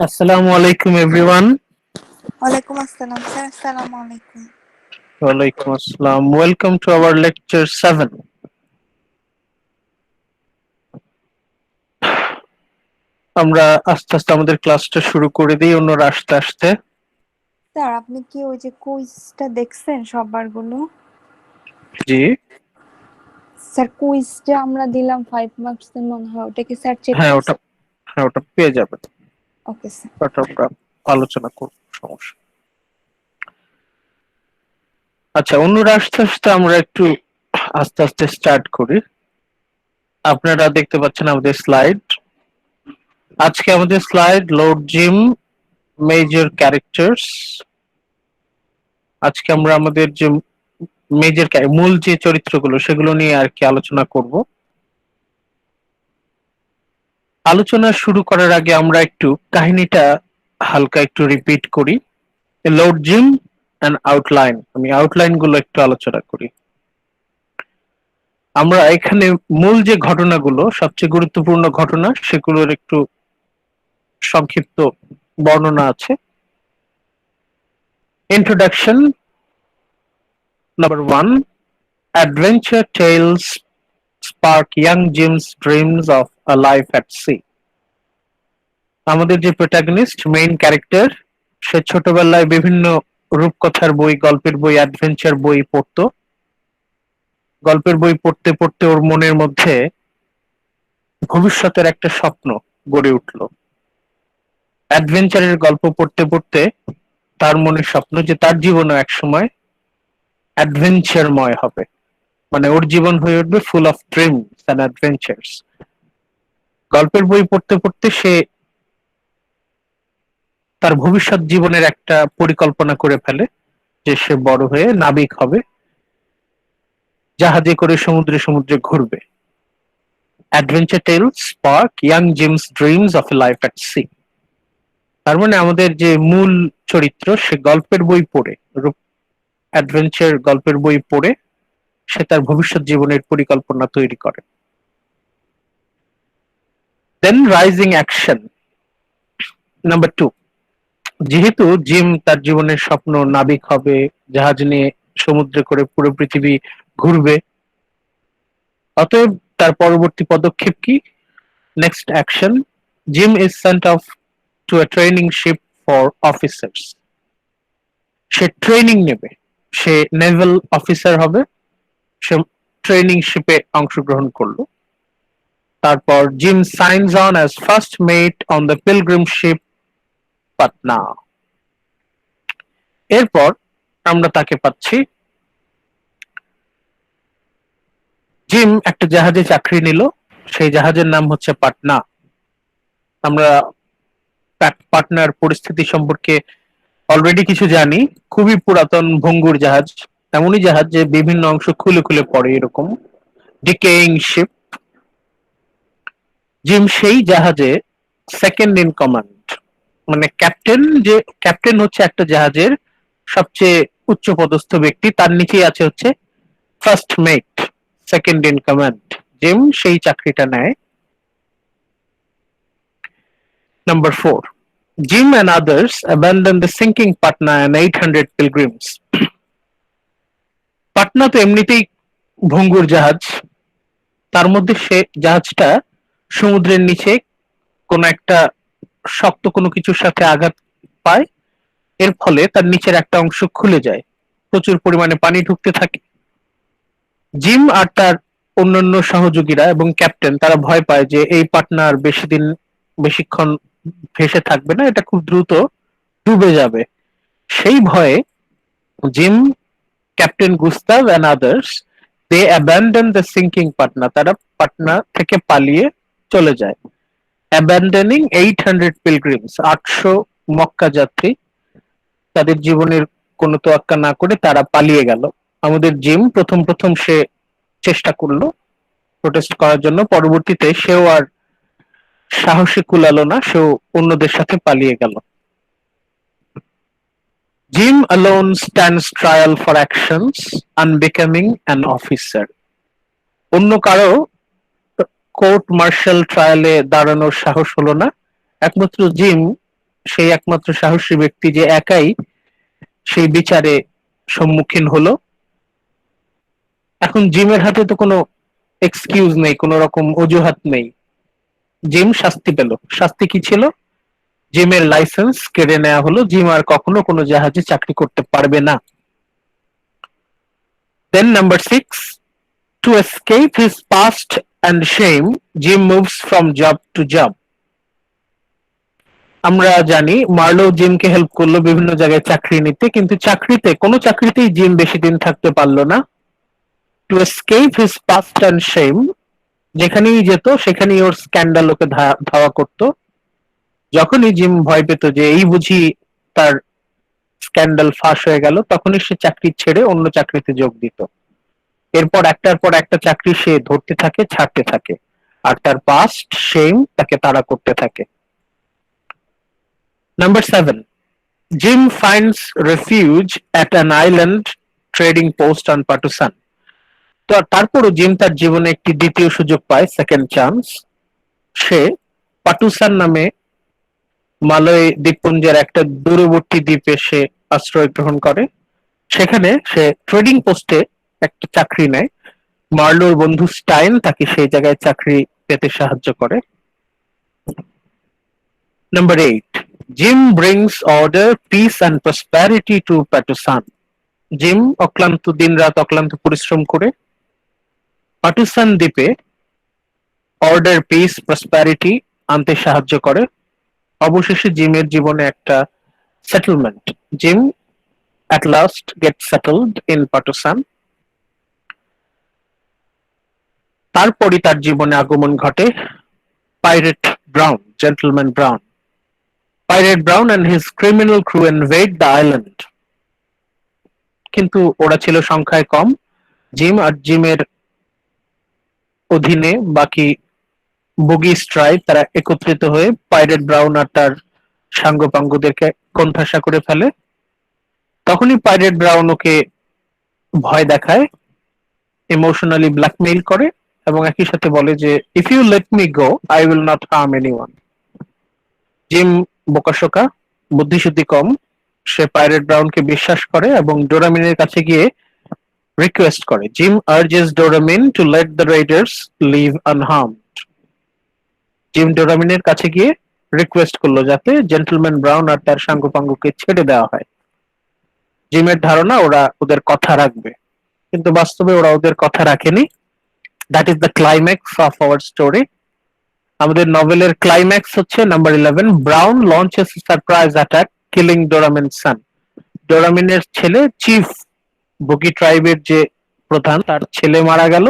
Assalamu alaikum everyone. ওয়ালাইকুম আসসালাম sir, আসসালামু আলাইকুম। Walaikum assalam. Welcome to our lecture 7. আমরা আস্তে আস্তে আমাদের ক্লাসটা শুরু করে দিই অন্যরা আস্তে আস্তে। স্যার আপনি কি ওই যে কুইজটা দেখছেন সববারগুলো? জি স্যার কুইজটা আমরা দিলাম 5 মার্কসের মনে হয়, ওটা কি স্যার চেক হ্যাঁ ওটা করছেন? হ্যাঁ ওটা পেয়ে যাবেন। Okay sir. ওটা আমরা আলোচনা করব, সমস্যা। আচ্ছা, অন্যরা আস্তে আস্তে আমরা একটু আস্তে আস্তে স্টার্ট করি। আপনারা দেখতে পাচ্ছেন আমাদের স্লাইড। আজকে আমাদের slide Lord gym major characters. আজকে আমরা আমাদের যে মেজর মূল যে চরিত্রগুলো সেগুলো নিয়ে আর কি আলোচনা করব। আলোচনা শুরু করার আগে আমরা একটু কাহিনীটা হালকা একটু রিপিট করি। লর্ড জিম অ্যান্ড আউটলাইন, আমি আউটলাইন গুলো একটু আলোচনা করি। আমরা এখানে মূল যে ঘটনাগুলো, সবচেয়ে গুরুত্বপূর্ণ ঘটনা, সেগুলোর একটু সংক্ষিপ্ত বর্ণনা আছে। Introduction number 1, adventure tales spark young Jim's dreams of a life at sea. আমাদের যে প্রোটাগনিস্ট, মেইন ক্যারেক্টার, সে ছোটবেলায় বিভিন্ন রূপকথার বই, গল্পের বই, অ্যাডভেঞ্চার বই পড়তো। গল্পের বই পড়তে পড়তে ওর মনের মধ্যে ভবিষ্যতের একটা স্বপ্ন গড়ে উঠলো। অ্যাডভেঞ্চারের গল্প পড়তে পড়তে তার মনের স্বপ্ন যে তার জীবনও একসময় অ্যাডভেঞ্চারময় হবে, মানে ওর জীবন হয়ে উঠবে full of dreams and adventures. গল্পের বই পড়তে পড়তে সে তার ভবিষ্যৎ জীবনের একটা পরিকল্পনা করে ফেলে যে সে বড় হয়ে নাবিক হবে, জাহাজে করে সমুদ্রে সমুদ্রে ঘুরবে। Adventure tales spark young Jim's dreams of a life at sea. তার মানে আমাদের যে মূল চরিত্র, সে গল্পের বই পড়ে, অ্যাডভেঞ্চার গল্পের বই পড়ে সে তার ভবিষ্যৎ জীবনের পরিকল্পনা তৈরি করে। দেন রাইজিং অ্যাকশন নাম্বার 2, যেহেতু জিম তার জীবনের স্বপ্ন নাবিক হবে, জাহাজ নিয়ে সমুদ্রে করে পুরো পৃথিবী ঘুরবে, অতএব তার পরবর্তী পদক্ষেপ কি? Next action, Jim is sent off to a training ship for officers. সে ট্রেনিং নেবে, সে নেভাল অফিসার হবে, সে ট্রেনিং শিপে অংশগ্রহণ করলো। তারপর Jim signs on as first mate on the pilgrim ship Patna. এরপর আমরা তাকে পাচ্ছি, জিম একটা জাহাজে চাকরি নিল, সেই জাহাজের নাম হচ্ছে পাটনা। আমরা পাটনার পরিস্থিতি সম্পর্কে অলরেডি কিছু জানি। খুবই পুরাতন ভঙ্গুর জাহাজ, এমনই জাহাজ যে বিভিন্ন অংশ খুলে খুলে পড়ে, এরকম ডিকেইং শিপ। জিম সেই জাহাজে সেকেন্ড ইন কমান্ড, মানে ক্যাপ্টেন, যে ক্যাপ্টেন হচ্ছে একটা জাহাজের সবচেয়ে উচ্চ পদস্থ ব্যক্তি, তার নিচেই আছে হচ্ছে first mate, second in command. Jim সেই চাকরিটা নেয়। Number 4, Jim and others abandon the sinking Patna and 800 pilgrims. Patna তো এমনিতেই ভঙ্গুর জাহাজ, তার মধ্যে সে জাহাজটা সমুদ্রের নিচে কোনো একটা শক্ত কোনো কিছুর সাথে আঘাত পায়, এর ফলে তার নিচের একটা অংশ খুলে যায়, প্রচুর পরিমাণে পানি ঢুকতে থাকে। জিম আর তার অন্যান্য সহযোগীরা এবং ক্যাপ্টেন তারা ভয় পায় যে এই পাটনা আর বেশিক্ষণ ভেসে থাকবে না, এটা খুব দ্রুত ডুবে যাবে। সেই ভয়ে gym, captain Gustave and others, they abandon the sinking Patna, তারা পাটনা থেকে পালিয়ে চলে যায়। abandoning 800 pilgrims, 800 মক্কা যাত্রী, তাদের জীবনের কোনো তোয়াক্কা না করে তারা পালিয়ে গেল। আমাদের জিম প্রথম প্রথম সে চেষ্টা করলো প্রোটেস্ট করার জন্য, পরবর্তীতে সেও আর সাহসে কুলালো না, সেও অন্যদের সাথে পালিয়ে গেল। Gym alone stands trial for actions unbecoming an officer. অন্য কারো কোর্ট মার্শাল ট্রায়ালে দাঁড়ানোর সাহস হলো না, একমাত্র জিম সেই একমাত্র সাহসী ব্যক্তি যে একাই সেই বিচারে সম্মুখীন হলো। এখন জিমের হাতে তো কোনো এক্সকিউজ নেই, কোনো রকম অজুহাত নেই। জিম শাস্তি পেল। শাস্তি কি ছিল? জিমের লাইসেন্স কেড়ে নেওয়া হলো। জিম আর কখনো কোনো জাহাজে চাকরি করতে পারবে না। দেন number 6, to escape his past and shame, Jim moves from job to job. আমরা জানি মার্লো জিমকে হেল্প করলো বিভিন্ন জায়গায় চাকরি নিতে, কিন্তু কোনো চাকরিতেই জিম বেশি দিন থাকতে পারলো না। To escape his past and shame, যেখানেই যেত সেখানেই ওর স্ক্যান্ডাল ওকে ধাওয়া করতো। যখনই জিম ভয় পেত যে এই বুঝি তার স্ক্যান্ডাল ফাঁস হয়ে গেল, তখনই সে চাকরি ছেড়ে অন্য চাকরিতে যোগ দিত। এরপর একটার পর একটা চাকরি সে ধরতে থাকে, ছাড়তে থাকে, আর তার পাস্ট শেম তাকে তাড়া করতে থাকে। Number 7, Jim finds refuge at an island trading post on Patusan. তো তারপরও জিম তার জীবনে একটি দ্বিতীয় সুযোগ পায়, সেকেন্ড চান্স। সে পাটুসান নামে মালয় দ্বীপপুঞ্জের একটা দূরবর্তী দ্বীপে সে আশ্রয় গ্রহণ করে। সেখানে সে ট্রেডিং পোস্টে একটা চাকরি নেয়। মার্লোর বন্ধু স্টাইন তাকে সেই জায়গায় চাকরি পেতে সাহায্য করে। Number 8, Jim brings order, peace and prosperity to Patusan. Jim দিনরাত অক্লান্ত পরিশ্রম করে পাটুসান দ্বীপে অর্ডার, পিস, প্রসপ্যারিটি আনতে সাহায্য করে। অবশেষে জিমের জীবনে একটা settlement. Gym at last gets settled in Patusan. তারপরই তার জীবনে আগমন ঘটে pirate brown, gentleman brown. Pirate brown and his criminal crew invade the island. কিন্তু ওরা ছিল সংখ্যায় কম। জিম আর জিমের অধীনে বাকি বুগি স্ট্রাইক তারা একত্রিত হয়ে পাইরেট ব্রাউন আর তার সাঙ্গপাঙ্গদেরকে কোণঠাসা করে ফেলে। তখনই পাইরেট ব্রাউন ওকে ভয় দেখায়, ইমোশনালি ব্ল্যাকমেইল করে এবং একই সাথে বলে যে if you let me go I will not harm anyone. Jim বোকাশোকা, বুদ্ধিশুদ্ধি কম। সে পাইরেট ব্রাউনকে বিশ্বাস করে এবং ডোরামিনের কাছে গিয়ে রিকোয়েস্ট করে। Jim urges Doramin to let the raiders leave unharmed. Jim ডোরামিনের কাছে গিয়ে রিকোয়েস্ট করলো যাতে জেন্টলম্যান ব্রাউন আর তার সাঙ্গপাঙ্গকে ছেড়ে দেওয়া হয়। জিমের ধারণা ওরা ওদের কথা রাখবে, কিন্তু বাস্তবে ওরা ওদের কথা রাখেনি। That is the climax of our story. আমাদের নভেলের ক্লাইম্যাক্স হচ্ছে number 11, Brown launches surprise attack killing Doramin son. ডোরামিনের ছেলে, চিফ বুগি ট্রাইবের যে প্রধান, তার ছেলে মারা গেল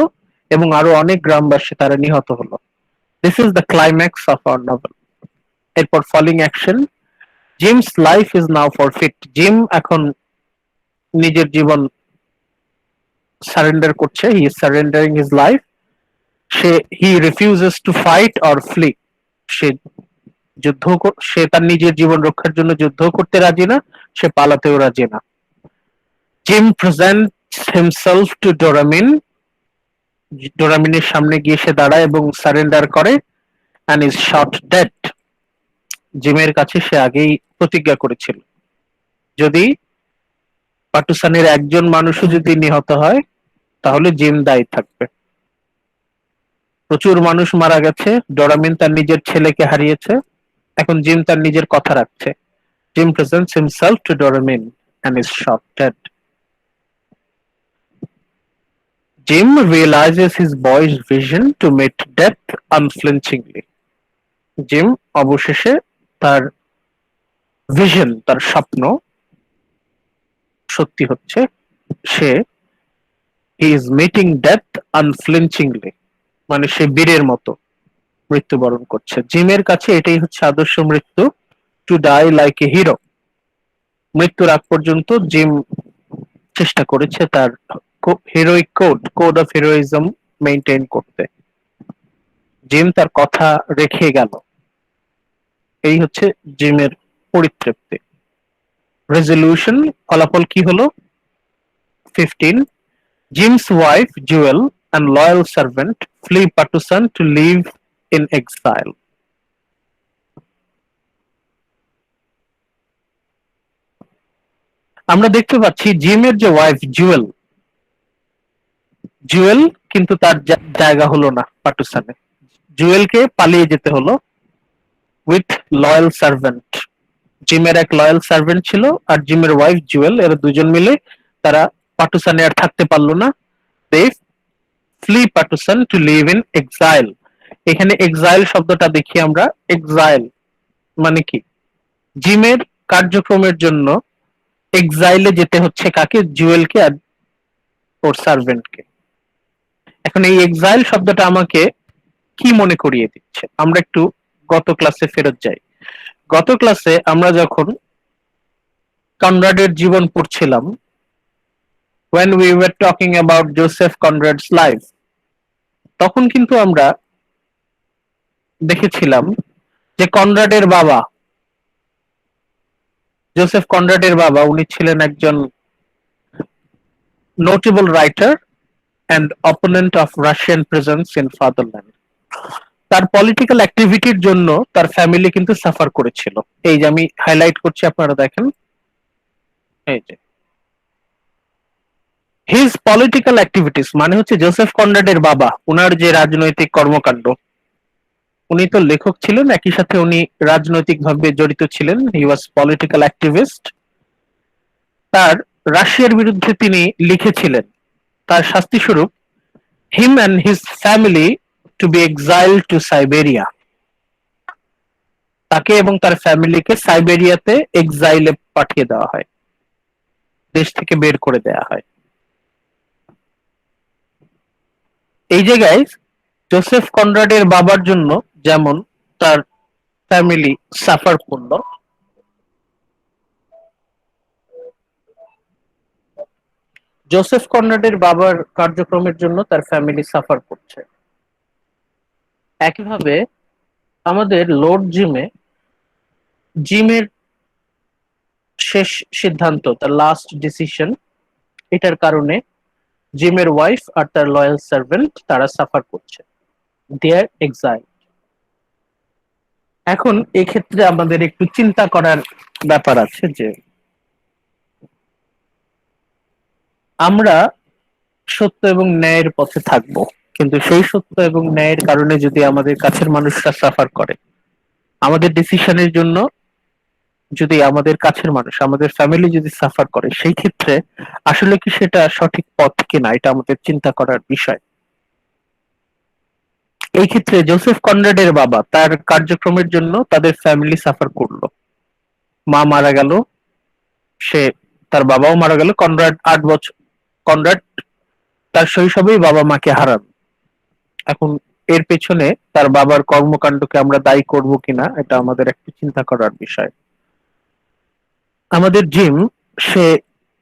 এবং আরো অনেক গ্রামবাসী তারা নিহত হলো। This is the climax of our novel. এরপর falling action. Jim's life is now forfeit. Jim এখন নিজের জীবন সারেন্ডার করছে। He is surrendering his life. He refuses to fight or flee. সে সে তার নিজের জীবন রক্ষার জন্য যুদ্ধ করতে রাজি না, সে পালাতেও রাজি না। Jim presents himself to Doramin. ডোরামিনের সামনে গিয়ে সে দাঁড়ায় এবং সারেন্ডার করে and is shot dead. জিমের কাছে সে আগেই প্রতিজ্ঞা করেছিল, যদি পাটুসানের একজন মানুষও যদি নিহত হয় তাহলে জিম দায়ী থাকবে। প্রচুর মানুষ মারা গেছে, ডোরামিন তার নিজের ছেলেকে হারিয়েছে, এখন জিম তার নিজের কথা রাখছে। Jim presents himself to Doramin and is shot dead. Jim realizes his boy's vision to meet death unflinchingly. Gym অবশেষে তার ভিশন, তার স্বপ্ন সত্যি হচ্ছে। সে হি ইজ মিটিং ডেথ আনফ্লিঞ্চিংলি, মানে সে বীরের মতো মৃত্যুবরণ করছে। জিমের কাছে এটাই হচ্ছে আদর্শ মৃত্যু, to die like a hero. মৃত্যুর আগ পর্যন্ত জিম চেষ্টা করেছে তার heroic code of heroism maintain করতে। জিম তার কথা রেখে গেল। এই হচ্ছে জিমের পরিতৃপ্তি। রেজলিউশন, ফলাফল কি হলো? 15, Jim's wife Jewel and loyal servant flee Patusan to live in exile. আমরা দেখতে পাচ্ছি জিমের যে ওয়াইফ জুয়েল, জুয়েল কিন্তু তার জায়গা হলো না পাটুসানে। জুয়েলকে পালিয়ে যেতে হলো উইথ লয়াল সার্ভেন্ট। জিমের এক লয়াল সার্ভেন্ট ছিল আর জিমের ওয়াইফ জুয়েল, এরা দুজন মিলে তারা পাটুসানে আর থাকতে পারলো না। They flee Patusan to live in exile. এখানে এক্সাইল শব্দটা দেখি আমরা। এক্সাইল মানে কি? জিমের কার্যক্রমের জন্য এক্সাইলে যেতে হচ্ছে কাকে? জুয়েলকে আর ওর সার্ভেন্টকে। এখন এই এক্সাইল শব্দটা আমাকে কি মনে করিয়ে দিচ্ছে? আমরা একটু গত ক্লাসে ফেরত যাই। গত ক্লাসে আমরা যখন কনরাডের জীবন পড়ছিলাম, when we were talking about Joseph Conrad's life, তখন কিন্তু আমরা দেখেছিলাম যে কনরাডের বাবা, জোসেফ কনরাডের বাবা, উনি ছিলেন একজন notable writer and opponent of Russian presence in fatherland. তার পলিটিক্যাল অ্যাক্টিভিটির জন্য তার ফ্যামিলি কিন্তু সাফার করেছিল। এই যে আমি হাইলাইট করছি, আপনারা দেখেন, এই যে হিজ পলিটিক্যাল অ্যাক্টিভিটিস মানে হচ্ছে জোসেফ কনরাডের বাবা, উনার যে রাজনৈতিক কর্মকাণ্ড, উনি তো লেখক ছিলেন, একই সাথে উনি রাজনৈতিকভাবে জড়িত ছিলেন। He was political activist. তার রাশিয়ার বিরুদ্ধে তিনি লিখেছিলেন তার শাস্তিস্বরূপ him and his family to be exile to Siberia. তাকে এবং তার ফ্যামিলিকে সাইবেরিয়াতে এক্সাইলে পাঠিয়ে দেওয়া হয়, দেশ থেকে বের করে দেওয়া হয়। এই জায়গায় জোসেফ কনরাডের বাবার জন্য যেমন তার ফ্যামিলি সাফার করলো, জোসেফ কনরাডের বাবার কার্যক্রমের জন্য তার ফ্যামিলি সাফার করছে, একইভাবে আমাদের লর্ড জিমের শেষ সিদ্ধান্ত, তার লাস্ট ডিসিশন, এটার কারণে জিমের ওয়াইফ আর তার লয়াল সার্ভেন্ট তারা সাফার করছে, দেয়ার এক্সাইল। এখন এক্ষেত্রে আমাদের একটু চিন্তা করার ব্যাপার আছে যে আমরা সত্য এবং ন্যায়ের পথে থাকব, কিন্তু সেই সত্য এবং ন্যায়ের কারণে যদি আমাদের কাছের মানুষরা সাফার করে, আমাদের ডিসিশনের জন্য যদি আমাদের কাছের মানুষ, আমাদের ফ্যামিলি যদি সাফার করে, সেই ক্ষেত্রে আসলে কি সেটা সঠিক পথ কিনা, এটা আমাদের চিন্তা করার বিষয়। এই ক্ষেত্রে জোসেফ কনরাডের বাবা তার কার্যক্রমের জন্য তাদের ফ্যামিলি সাফার করলো। মা মারা গেল, সে তার বাবাও মারা গেল। কনরাড 8 বছর, কনরাড তার শৈশবেই বাবা মাকে হারান। এখন এর পেছনে তার বাবার কর্মকাণ্ডকে আমরা দায়ী করব কিনা, এটা আমাদের একটু চিন্তা করার বিষয়। আমাদের জিম, সে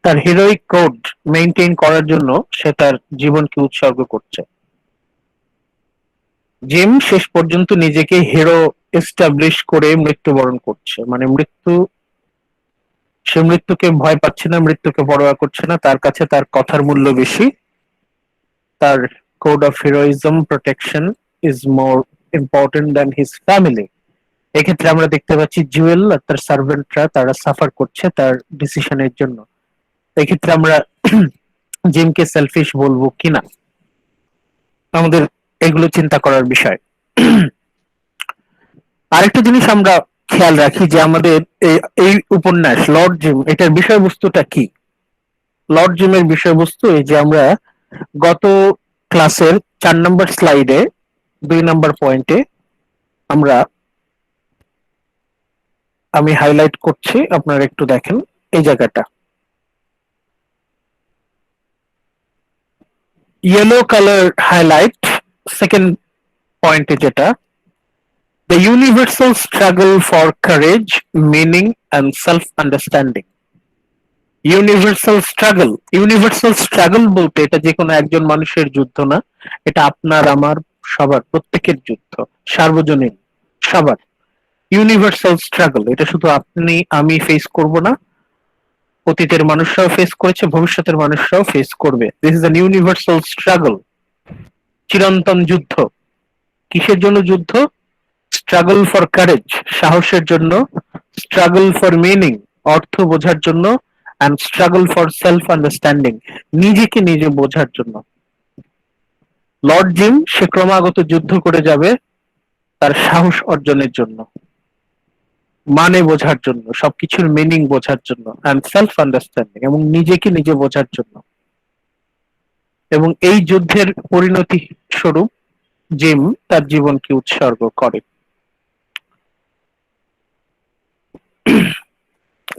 তার হিরোইক কোড মেইনটেইন করার জন্য সে তার জীবনকে উৎসর্গ করছে। জিম শেষ পর্যন্ত নিজেকে হিরো এস্টাবলিশ করে মৃত্যুবরণ করছে, মানে সে মৃত্যুকে ভয় পাচ্ছে না, মৃত্যুকে পরোয়া করছে না, তার কাছে তার কথার মূল্য বেশি। তার code of heroism protection is more important than his family. এক্ষেত্রে আমরা দেখতে পাচ্ছি জুয়েল আর তার সার্ভেন্টরা তারা সাফার করছে তার ডিসিশনের জন্য। এক্ষেত্রে আমরা জিমকে সেলফিশ বলবো কিনা, আমাদের এগুলো চিন্তা করার বিষয়। আরেকটা জিনিস আমরা খেয়াল রাখি যে আমাদের এই উপন্যাস লর্ড জিম, এটার বিষয়বস্তুটা কি? লর্ড জিমের বিষয়বস্তু এই যে আমরা গত ক্লাসের 4 নম্বর স্লাইডে 2 নম্বর পয়েন্টে আমি হাইলাইট করছি, আপনারা একটু দেখেন এই জায়গাটা। ইয়েলো কালার হাইলাইট সেকেন্ড পয়েন্টে, যেটা the universal struggle for courage, meaning and self-understanding. Universal struggle বলতে এটা যে কোনো একজন মানুষের যুদ্ধ না, এটা আপনার আমার সবার প্রত্যেকের যুদ্ধ, সার্বজনীন সবার। ইউনিভার্সাল স্ট্রাগল, এটা শুধু আপনি আমি ফেস করব না, অতীতের মানুষরাও ফেস করেছে, ভবিষ্যতের মানুষরাও ফেস করবে। This is an universal struggle, চিরন্তন যুদ্ধ। কিসের জন্য যুদ্ধ? স্ট্রাগল ফর কারেজ, সাহসের জন্য; স্ট্রাগল ফর মিনিং, অর্থ বোঝার জন্য; and struggle for self understanding, নিজেকে নিজে বোঝার জন্য। লর্ড জিম সে ক্রমাগত যুদ্ধ করে যাবে তার সাহস অর্জনের জন্য, মানে বোঝার জন্য, সবকিছুর মিনিং বোঝার জন্য, and self understanding, এবং নিজেকে নিজে বোঝার জন্য। এবং এই যুদ্ধের পরিণতি স্বরূপ জিম তার জীবনকে উৎসর্গ করে।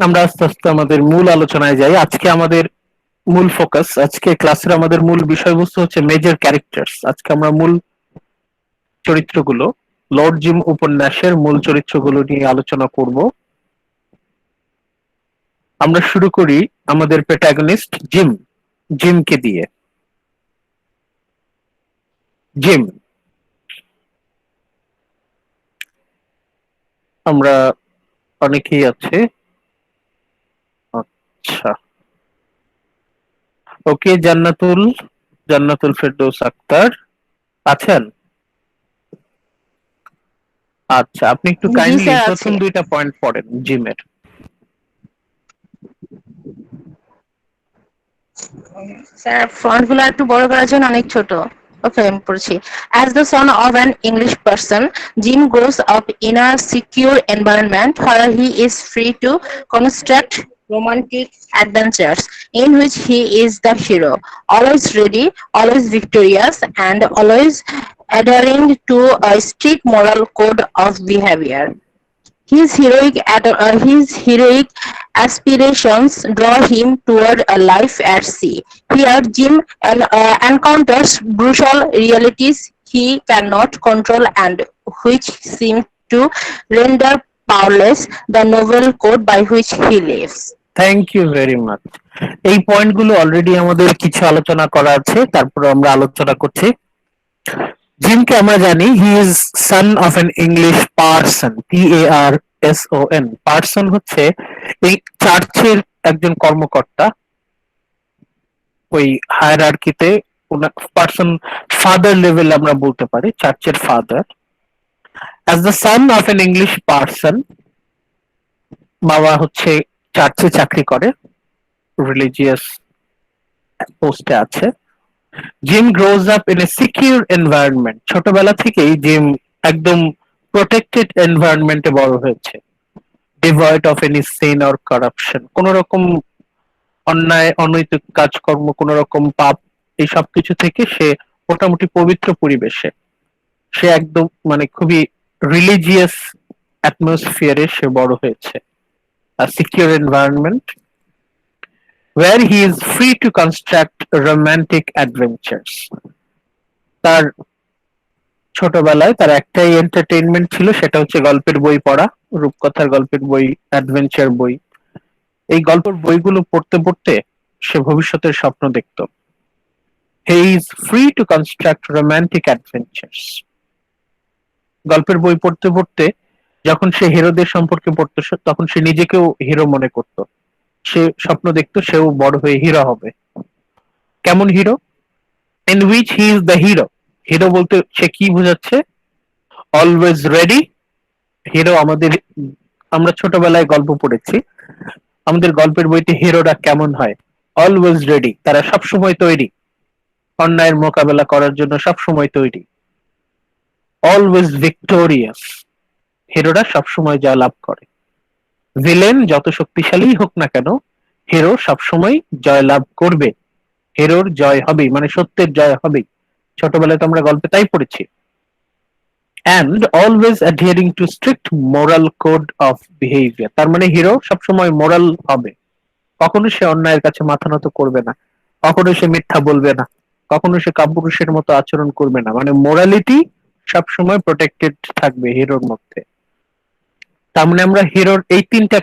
আমরা আস্তে আস্তে আমাদের মূল আলোচনায় যাই। আজকে আমাদের মূল ফোকাস, আজকে ক্লাসের আমাদের মূল বিষয়বস্তু হচ্ছে মেজর ক্যারেক্টার্স। আজকে আমরা মূল চরিত্রগুলো, লর্ড জিম উপন্যাসের মূল চরিত্রগুলো নিয়ে আলোচনা করব। আমরা শুরু করি আমাদের প্রোটাগনিস্ট জিমকে দিয়ে। জিম, আমরা অনেকেই আছে। আচ্ছা, ওকে, জান্নাতুল ফেরদৌস আক্তার আছেন? আচ্ছা, আপনি একটু জি কাইন্ডলি স্যার, প্রথম আছে। দুইটা পয়েন্ট পড়েন জিমের। স্যার, ফন্ট গুলো একটু বড় করার জন্য অনেক ছোট। ওকে, আমি পড়ছি। As the son of an English person, Jim grows up in a secure environment where he is free to construct romantic adventures in which he is the hero, always ready, always victorious, and always adhering to a strict moral code of behavior. His heroic aspirations draw him toward a life at sea. Here, Jim encounters brutal realities he cannot control and which seem to render powerless the noble code by which he lives. Thank you very much. এই পয়েন্টগুলো already আমাদের কিছু আলোচনা করা আছে, তারপর আমরা আলোচনা করছি। জিমকে আমরা জানি he is Son of an English person, PARSON। Person হচ্ছে এই চার্চের একজন কর্মকর্তা, ওই হায়ারার্কিতে পারসন ফাদার লেভেল আমরা বলতে পারি, চার্চের father. As the son of an English person, বাবা হচ্ছে চার্চে চাকরি করে, রিলিজিয়াস পোস্টে আছে। Jim grows up in a secure environment, ছোটবেলা থেকেই জিম একদম প্রোটেক্টেড এনভায়রনমেন্টে বড় হয়েছে। Devoid of any sin or corruption, কোন রকম অন্যায় অনৈতিক কাজকর্ম, কোন রকম পাপ, এই সব কিছু থেকে সে মোটামুটি পবিত্র পরিবেশে, সে একদম মানে খুবই রিলিজিয়াস অ্যাটমসফিয়ারে সে বড় হয়েছে। A secure environment where he is free to construct romantic adventures. তার ছোটবেলায় তার একটাই এন্টারটেইনমেন্ট ছিল, সেটা হচ্ছে গল্পের বই পড়া, রূপকথার গল্পের বই, অ্যাডভেঞ্চার বই। এই গল্পের বইগুলো পড়তে পড়তে সে ভবিষ্যতের স্বপ্ন দেখত। He is free to construct romantic adventures. গল্পের বই পড়তে পড়তে যখন সে হিরোদের সম্পর্কে পড়তো, তখন সে নিজেকেও হিরো মনে করত। সে স্বপ্ন দেখতো সেও বড় হয়ে হিরো হবে। কেমন hero? In which he is the hero. Hero বলতে সে কি বোঝাচ্ছে? Always ready. হিরো আমরা ছোটবেলায় গল্প পড়েছি, আমাদের গল্পের বইতে হিরোরা কেমন হয়? অলওয়েজ রেডি, তারা সবসময় তৈরি, অন্যায়ের মোকাবেলা করার জন্য সবসময় তৈরি। অলওয়েজ ভিক্টোরিয়াস, হিরোরা সবসময় জয়লাভ করে। ভিলেন যত শক্তিশালী হোক না কেন, হিরো সবসময় জয়লাভ করবে, হিরোর জয় হবেই, মানে সত্যের জয় হবেই। ছোটবেলায় তো আমরা গল্পে তাই পড়েছি। And always adhering to strict moral code of behaviour, তার মানে হিরো সবসময় মোরাল হবে, কখনো সে অন্যায়ের কাছে মাথা নত করবে না, কখনো সে মিথ্যা বলবে না, কখনো সে কাপুরুষের মতো আচরণ করবে না, মানে মোরালিটি সবসময় প্রোটেক্টেড থাকবে হিরোর মধ্যে। তার মানে আমরা হিরোর এই তিনটা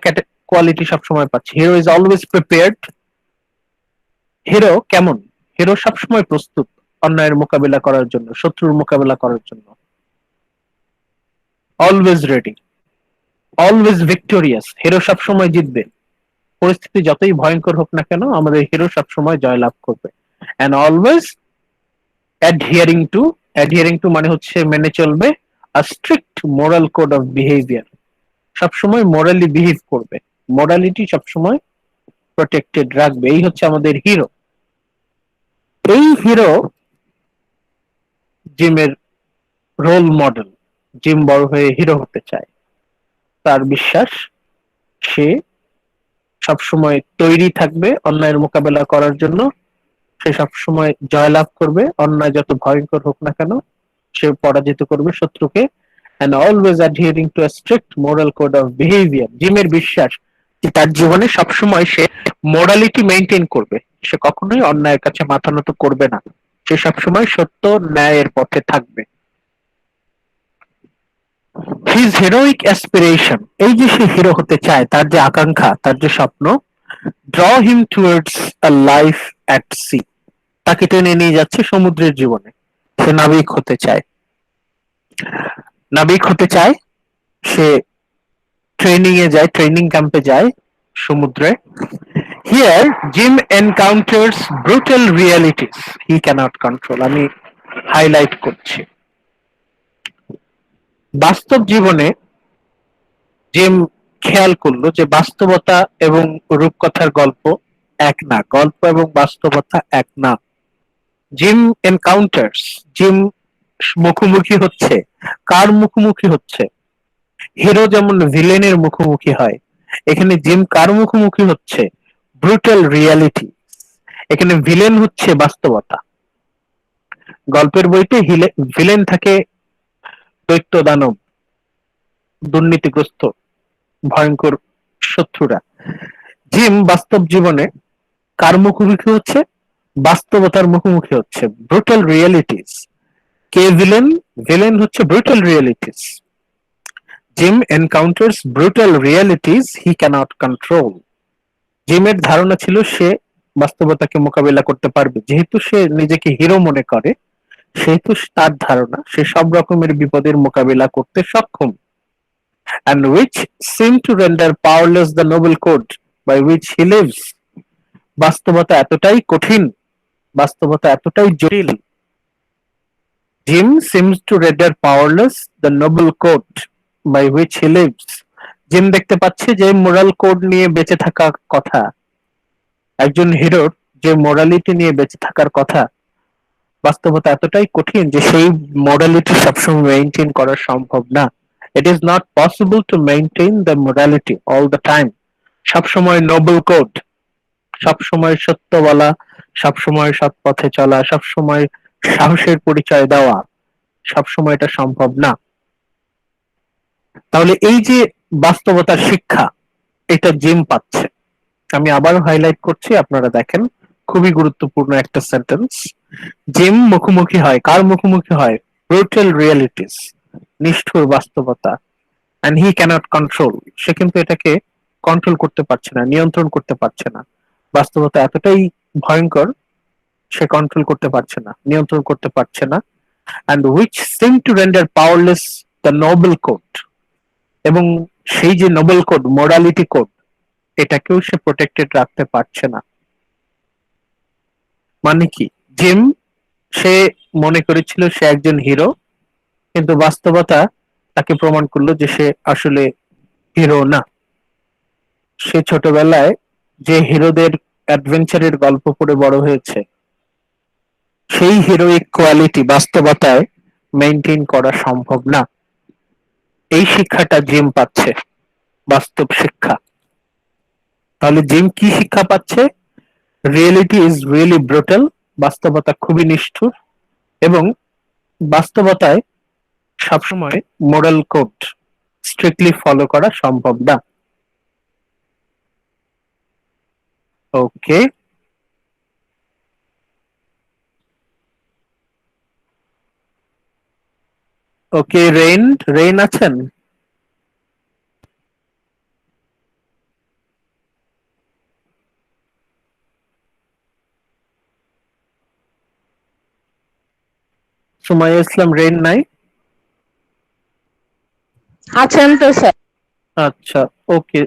কোয়ালিটি সবসময় পাচ্ছি। Hero is always prepared. Hero কেমন? হিরো সবসময় প্রস্তুত অন্যায়ের মোকাবিলা করার জন্য, শত্রুর মোকাবিলা করার জন্য। Always ready, always victorious, hero সবসময় জিতবে, পরিস্থিতি যতই ভয়ঙ্কর হোক না কেন আমাদের হিরো সবসময় জয়লাভ করবে। এন্ড অলওয়েজ অ্যাডহিয়ারিং টু মানে হচ্ছে মেনে চলবে, a strict moral code of behaviour, সবসময় মোরালি বিহেভ করবে, মোরালিটি সবসময় প্রোটেক্টেড রাখবে। এই হচ্ছে আমাদের হিরো। এই হিরো জিমের রোল মডেল। জিম বড় হয়ে হিরো হতে চায়। তার বিশ্বাস সে সবসময় তৈরি থাকবে অন্যায়ের মোকাবেলা করার জন্য। সে সবসময় জয়লাভ করবে, অন্যায় যত ভয়ঙ্কর হোক না কেন সে পরাজিত করবে শত্রুকে। and always adhering to a strict moral code of behavior. জিমের বিশ্বাস যে তার জীবনে সবসময় সে মোরালিটি মেইনটেইন করবে। সে কখনোই অন্যায়ের কাছে মাথা নত করবে না। সে সবসময় সত্য ন্যায়ের পথে থাকবে। হিজ হেরোইক অ্যাসপিরেশন, এই যে সে হিরো হতে চায়, তার যে আকাঙ্ক্ষা, তার যে স্বপ্ন, draw him towards a life at sea, তাকে টেনে নিয়ে যাচ্ছে সমুদ্রের জীবনে। সে নাবিক হতে চায়। নাবিক হতে চায়, সে ট্রেনিং এ যায়, ট্রেনিং ক্যাম্পে যায় সমুদ্রে। Here Jim encounters brutal realities he can't control. আমি হাইলাইট করছি, বাস্তব জীবনে জিম খেয়াল করলো যে বাস্তবতা এবং রূপকথার গল্প এক না, গল্প এবং বাস্তবতা এক না। জিম এনকাউন্টার্স, জিম মুখোমুখি হচ্ছে। কার মুখোমুখি হচ্ছে? হিরো যেমন ভিলেনের মুখোমুখি হয়, এখানে জিম কার মুখোমুখি হচ্ছে? Brutal reality. এখানে ভিলেন হচ্ছে বাস্তবতা। গল্পের বইতে ভিলেন থাকে দৈত্য দানব, দুর্নীতিগ্রস্ত, ভয়ঙ্কর শত্রুরা। জিম বাস্তব জীবনে কার মুখোমুখি হচ্ছে? বাস্তবতার মুখোমুখি হচ্ছে, ব্রুটাল রিয়ালিটিস। কে ভিলেন? ভিলেন হচ্ছে brutal realities. Jim encounters brutal realities he can't control. জিমের ধারণা ছিল সে বাস্তবতাকে মোকাবিলা করতে পারবে। যেহেতু সে নিজেকে হিরো মনে করে, সেহেতু তার ধারণা সে সব রকমের বিপদের মোকাবিলা করতে সক্ষম। and which seem to render powerless the noble code by which he lives. বাস্তবতা এতটাই কঠিন, বাস্তবতা এতটাই জটিল, gym seems to render powerless the noble code by which he lives. Gym দেখতে পাচ্ছে যে মোরাল কোড নিয়ে বেঁচে থাকার কথা, একজন হিরোর যে মোরালিটি নিয়ে বেঁচে থাকার কথা, বাস্তবতা এতটাই কঠিন যে সেই মোরালিটি সবসময় মেইনটেইন করা সম্ভব না। It is not possible to maintain the morality all the time. সবসময় নোবেল কোড, সবসময় সত্য বলা, সবসময় সৎ পথে চলা, সবসময় সাহসের পরিচয় দেওয়া, সবসময় এটা সম্ভব না। তাহলে এই যে বাস্তবতার শিক্ষা, এটা জিম পাচ্ছে। আমি আবারও হাইলাইট করছি, আপনারা দেখেন, খুবই গুরুত্বপূর্ণ একটা সেন্টেন্স। জিম মুখোমুখি হয়, কার মুখোমুখি হয়? ব্রুটাল রিয়ালিটিস, নিষ্ঠুর বাস্তবতা। and he cannot control, সে কিন্তু এটাকে কন্ট্রোল করতে পারছে না, নিয়ন্ত্রণ করতে পারছে না। বাস্তবতা এতটাই ভয়ঙ্কর, সে কন্ট্রোল করতে পারছে না, নিয়ন্ত্রণ করতে পারছে না। and which seem to render powerless the noble code, এবং সেই যে নোবেল কোড, মোরালিটি কোড, এটাকেও সে প্রোটেক্টেড রাখতে পারছে না। মানে কি? জিম সে মনে করেছিল সে একজন হিরো, কিন্তু বাস্তবতা তাকে প্রমাণ করলো যে সে আসলে হিরো না। সে ছোটবেলায় যে হিরোদের অ্যাডভেঞ্চারের গল্প পড়ে বড় হয়েছে, সেই হিরোইক কোয়ালিটি বাস্তবতায় মেইনটেইন করা সম্ভব না। এই শিক্ষাটা জিম পাচ্ছে, বাস্তব শিক্ষা। তাহলে জিম কি শিক্ষা পাচ্ছে? রিয়েলিটি ইজ রিয়েলি ব্রুটাল, বাস্তবতা খুবই নিষ্ঠুর, এবং বাস্তবতায় সবসময় মোরাল কোড স্ট্রিক্টলি ফলো করা সম্ভব না। ওকে, ওকে, রেইন, রেইন আছেন? সুমাইয়া ইসলাম, রেইন নাই? আছেন তো স্যার। আচ্ছা, ওকে।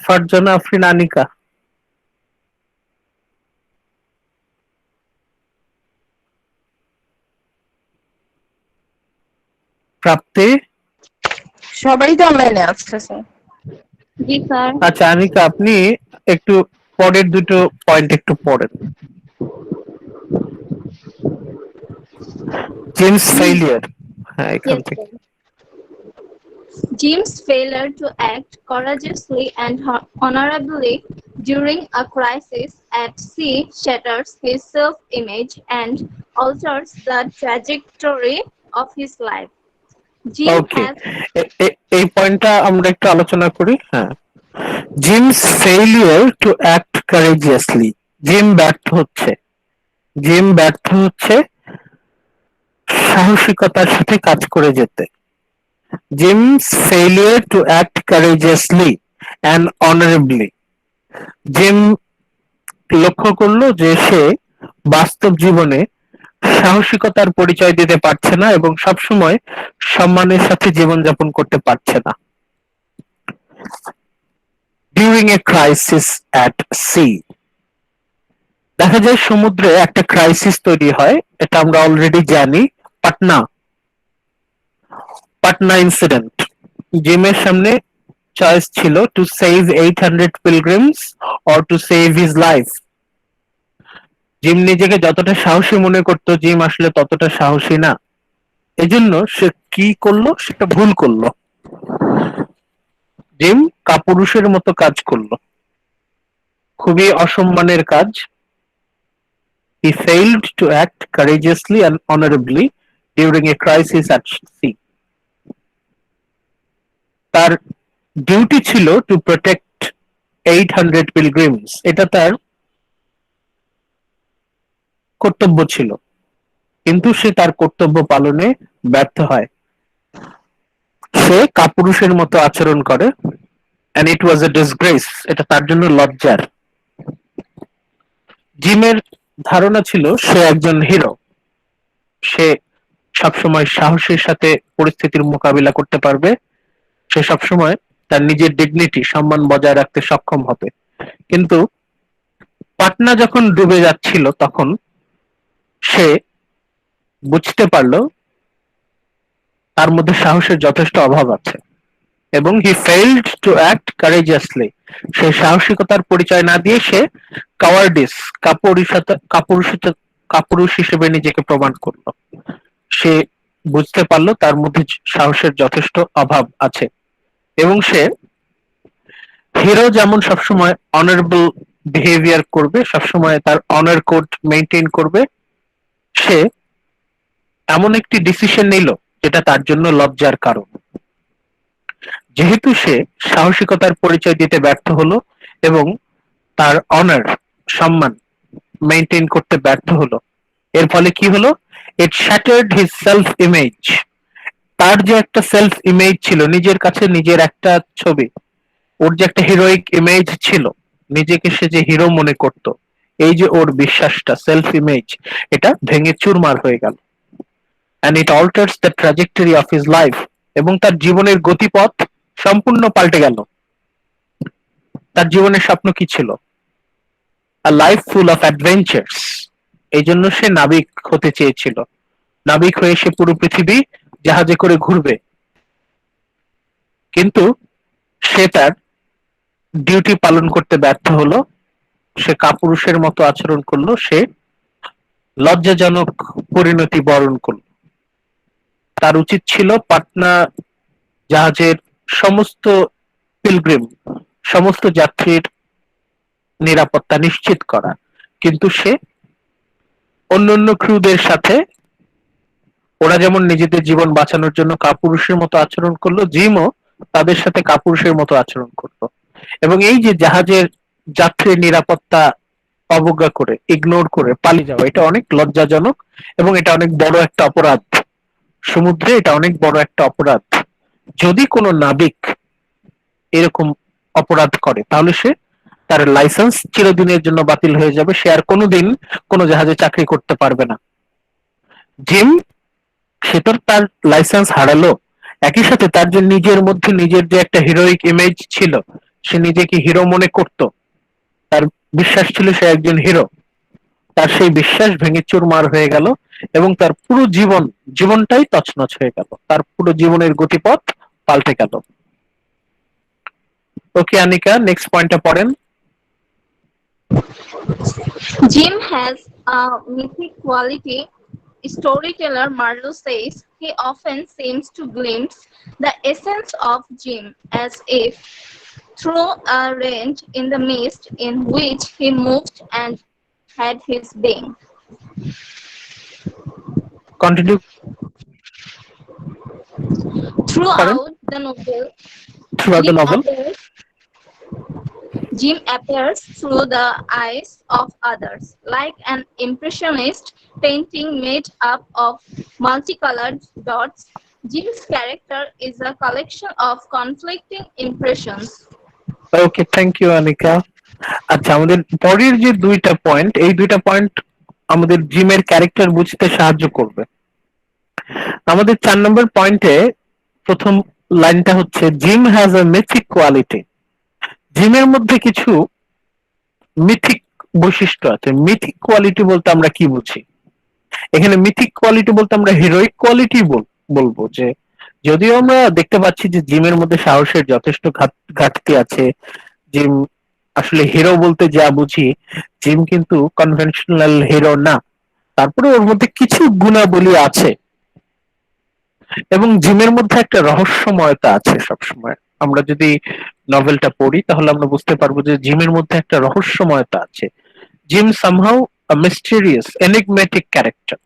ফারজানা আফরিন আনিকা? প্রাপ্তি? সবাই তো অনলাইনে আছে স্যার। জি স্যার। আচ্ছা, আনিকা আপনি একটু পরের দুটো পয়েন্ট একটু পড়েন। জেমস ফেইলিয়ার, হ্যাঁ এখান Yes, থেকে। sir. Jim's failure to act courageously and honorably during a crisis at sea shatters his self-image and alters the trajectory of his life. Jim okay, has এই পয়েন্টটা আমরা একটু আলোচনা করি। হ্যাঁ, gems failure to act কারেজিয়াসলি, gym ব্যর্থ হচ্ছে, gym ব্যর্থ হচ্ছে সাহসিকতার সাথে কাজ করে যেতে। Gems failure to act কারেজিয়াসলি and অনারেবলি, gym লক্ষ্য করলো যে সে বাস্তব জীবনে সাহসিকতার পরিচয় দিতে পারছে না এবং সবসময় সম্মানের সাথে জীবনযাপন করতে পারছে না। During a crisis at sea, দেখা যায় সমুদ্রে একটা ক্রাইসিস তৈরি হয়, এটা আমরা অলরেডি জানি। পাটনা পাটনা ইনসিডেন্ট, জিমের সামনে চয়েস ছিল to save 800 pilgrims or to save his life. Jim নিজেকে যতটা সাহসী মনে করতো, জিম আসলে ততটা সাহসী না। এজন্য সে কি করলো, সেটা ভুল করলো। জিম কাপুরুষের মতো কাজ করলো, খুবই অসম্মানের কাজ। He failed to act courageously and honorably during a crisis at sea. তার ডিউটি ছিল টু প্রোটেক্ট 800 পিলগ্রিমস, এটা তার কর্তব্য ছিল, কিন্তু সে তার কর্তব্য পালনে ব্যর্থ হয়। সে কাপুরুষের মতো আচরণ করে, and it was a disgrace, এটা তার জন্য লজ্জার। জিমের ধারণা ছিল সে একজন হিরো, সে সবসময় সাহসের সাথে পরিস্থিতির মোকাবিলা করতে পারবে, সে সবসময় তার নিজের ডিগনিটি, সম্মান বজায় রাখতে সক্ষম হবে। কিন্তু পাটনা যখন ডুবে যাচ্ছিল তখন সে বুঝতে পারলো তার মধ্যে সাহসের যথেষ্ট অভাব আছে এবং হি ফেইলড টু অ্যাক্ট কারেজিয়াসলি, সে সাহসিকতার পরিচয় না দিয়ে সে কাওয়ার্ডিস, কাপুরুষ হিসেবে নিজেকে প্রমাণ করলো। সে বুঝতে পারলো তার মধ্যে সাহসের যথেষ্ট অভাব আছে এবং সে হিরো যেমন সবসময় অনারেবল বিহেভিয়ার করবে, সবসময় তার অনার কোড মেনটেন করবে, সে এমন একটি ডিসিশন নিল যেটা তার জন্য লজ্জার কারণ। যেহেতু সে সাহসিকতার পরিচয় দিতে ব্যর্থ হলো এবং তার অনার, সম্মান মেনটেন করতে ব্যর্থ হলো, এর ফলে কি হলো, ইট শ্যাটার্ড হিজ সেলফ ইমেজ। তার যে একটা সেলফ ইমেজ ছিল, নিজের কাছে নিজের একটা ছবি, ওর যে একটা হিরোইক ইমেজ ছিল, নিজেকে সে যে হিরো মনে করত, এই যে ওর বিশ্বাসটা, সেলফ ইমেজ, এটা ভেঙে চুরমার হয়ে গেল। and it alters the trajectory of his life, এবং তার জীবনের গতিপথ সম্পূর্ণ পাল্টে গেল। তার জীবনের স্বপ্ন কি ছিল? a life full of adventures, এই জন্য সে নাবিক হতে চেয়েছিল। নাবিক হয়ে সে পুরো পৃথিবী জাহাজে করে ঘুরবে, কিন্তু সে তার ডিউটি পালন করতে ব্যর্থ হলো, সে কাপুরুষের মতো আচরণ করলো, সে লজ্জাজনক পরিণতি বরণ করলো। তার উচিত ছিল পাটনা জাহাজের সমস্ত পিলগ্রিম, সমস্ত যাত্রীর নিরাপত্তা নিশ্চিত করা, কিন্তু সে অন্যান্য ক্রুদের সাথে, ওরা যেমন নিজেদের জীবন বাঁচানোর জন্য কাপুরুষের মতো আচরণ করলো, জিমও তাদের সাথে কাপুরুষের মতো আচরণ করলো। এবং এই যে জাহাজের যাত্রীর নিরাপত্তা অবজ্ঞা করে, ইগনোর করে পালিয়ে যাওয়া, এটা অনেক লজ্জাজনক এবং এটা অনেক বড় একটা অপরাধ। সমুদ্রে এটা অনেক বড় একটা অপরাধ। যদি কোনো নাবিক এরকম অপরাধ করে তাহলে সে, তার লাইসেন্স চিরদিনের জন্য বাতিল হয়ে যাবে, সে আর কোনোদিন কোনো জাহাজে চাকরি করতে পারবে না। জিম, সে তো তার লাইসেন্স হারালো, একই সাথে তার যে নিজের মধ্যে নিজের যে একটা হিরোইক ইমেজ ছিল, সে নিজেকে হিরো মনে করত, তার বিশ্বাস ছিল সে একজন হিরো, তার সেই বিশ্বাস ভেঙে চুরমার হয়ে গেল এবং তার পুরো জীবনটাই তছনছ হয়ে গেল, তার পুরো জীবনের গতিপথ পাল্টে গেল। ওকে আনিকা, নেক্সট পয়েন্টটা পড়েন। Jim has a mythic quality. Storyteller Marlowe says he often seems to glimpse the essence of Jim as if through a rent in the mist in which he moved and had his being. Continue করেন Throughout the novel, throughout the Jim novel. appears Jim appears through the eyes of others, like an impressionist painting made up of multicolored dots. Jim's character is a collection of conflicting impressions. Okay, thank you Anika. আচ্ছা, আমাদের পরের যে দুইটা point, এই দুইটা point আমাদের জিমের character বুঝতে সাহায্য করবে। আমাদের 4 নম্বর পয়েন্টে প্রথম লাইনটা হচ্ছে gym has a mythic quality. জিমের মধ্যে কিছু মিথিক বৈশিষ্ট্য আছে। মিথিক কোয়ালিটি বলতে আমরা কি বুঝি? এখানে মিথিক কোয়ালিটি বলতে আমরা হিরোইক কোয়ালিটি বলবো। যে যদিও আমরা দেখতে পাচ্ছি যে জিমের মধ্যে সাহসের যথেষ্ট ঘাটতি আছে, জিম আসলে হিরো বলতে যা বুঝি, জিম কিন্তু কনভেনশনাল হিরো না, তারপরে ওর মধ্যে কিছু গুণাবলী আছে এবং জিমের মধ্যে একটা রহস্যময়তা আছে। সবসময় আমরা যদি নভেলটা পড়ি তাহলে আমরা বুঝতে পারবো যে জিমের মধ্যে একটা রহস্যময়তা আছে। জিম সামহাউ আ মিস্টেরিয়াস এনিগম্যাটিক ক্যারেক্টার।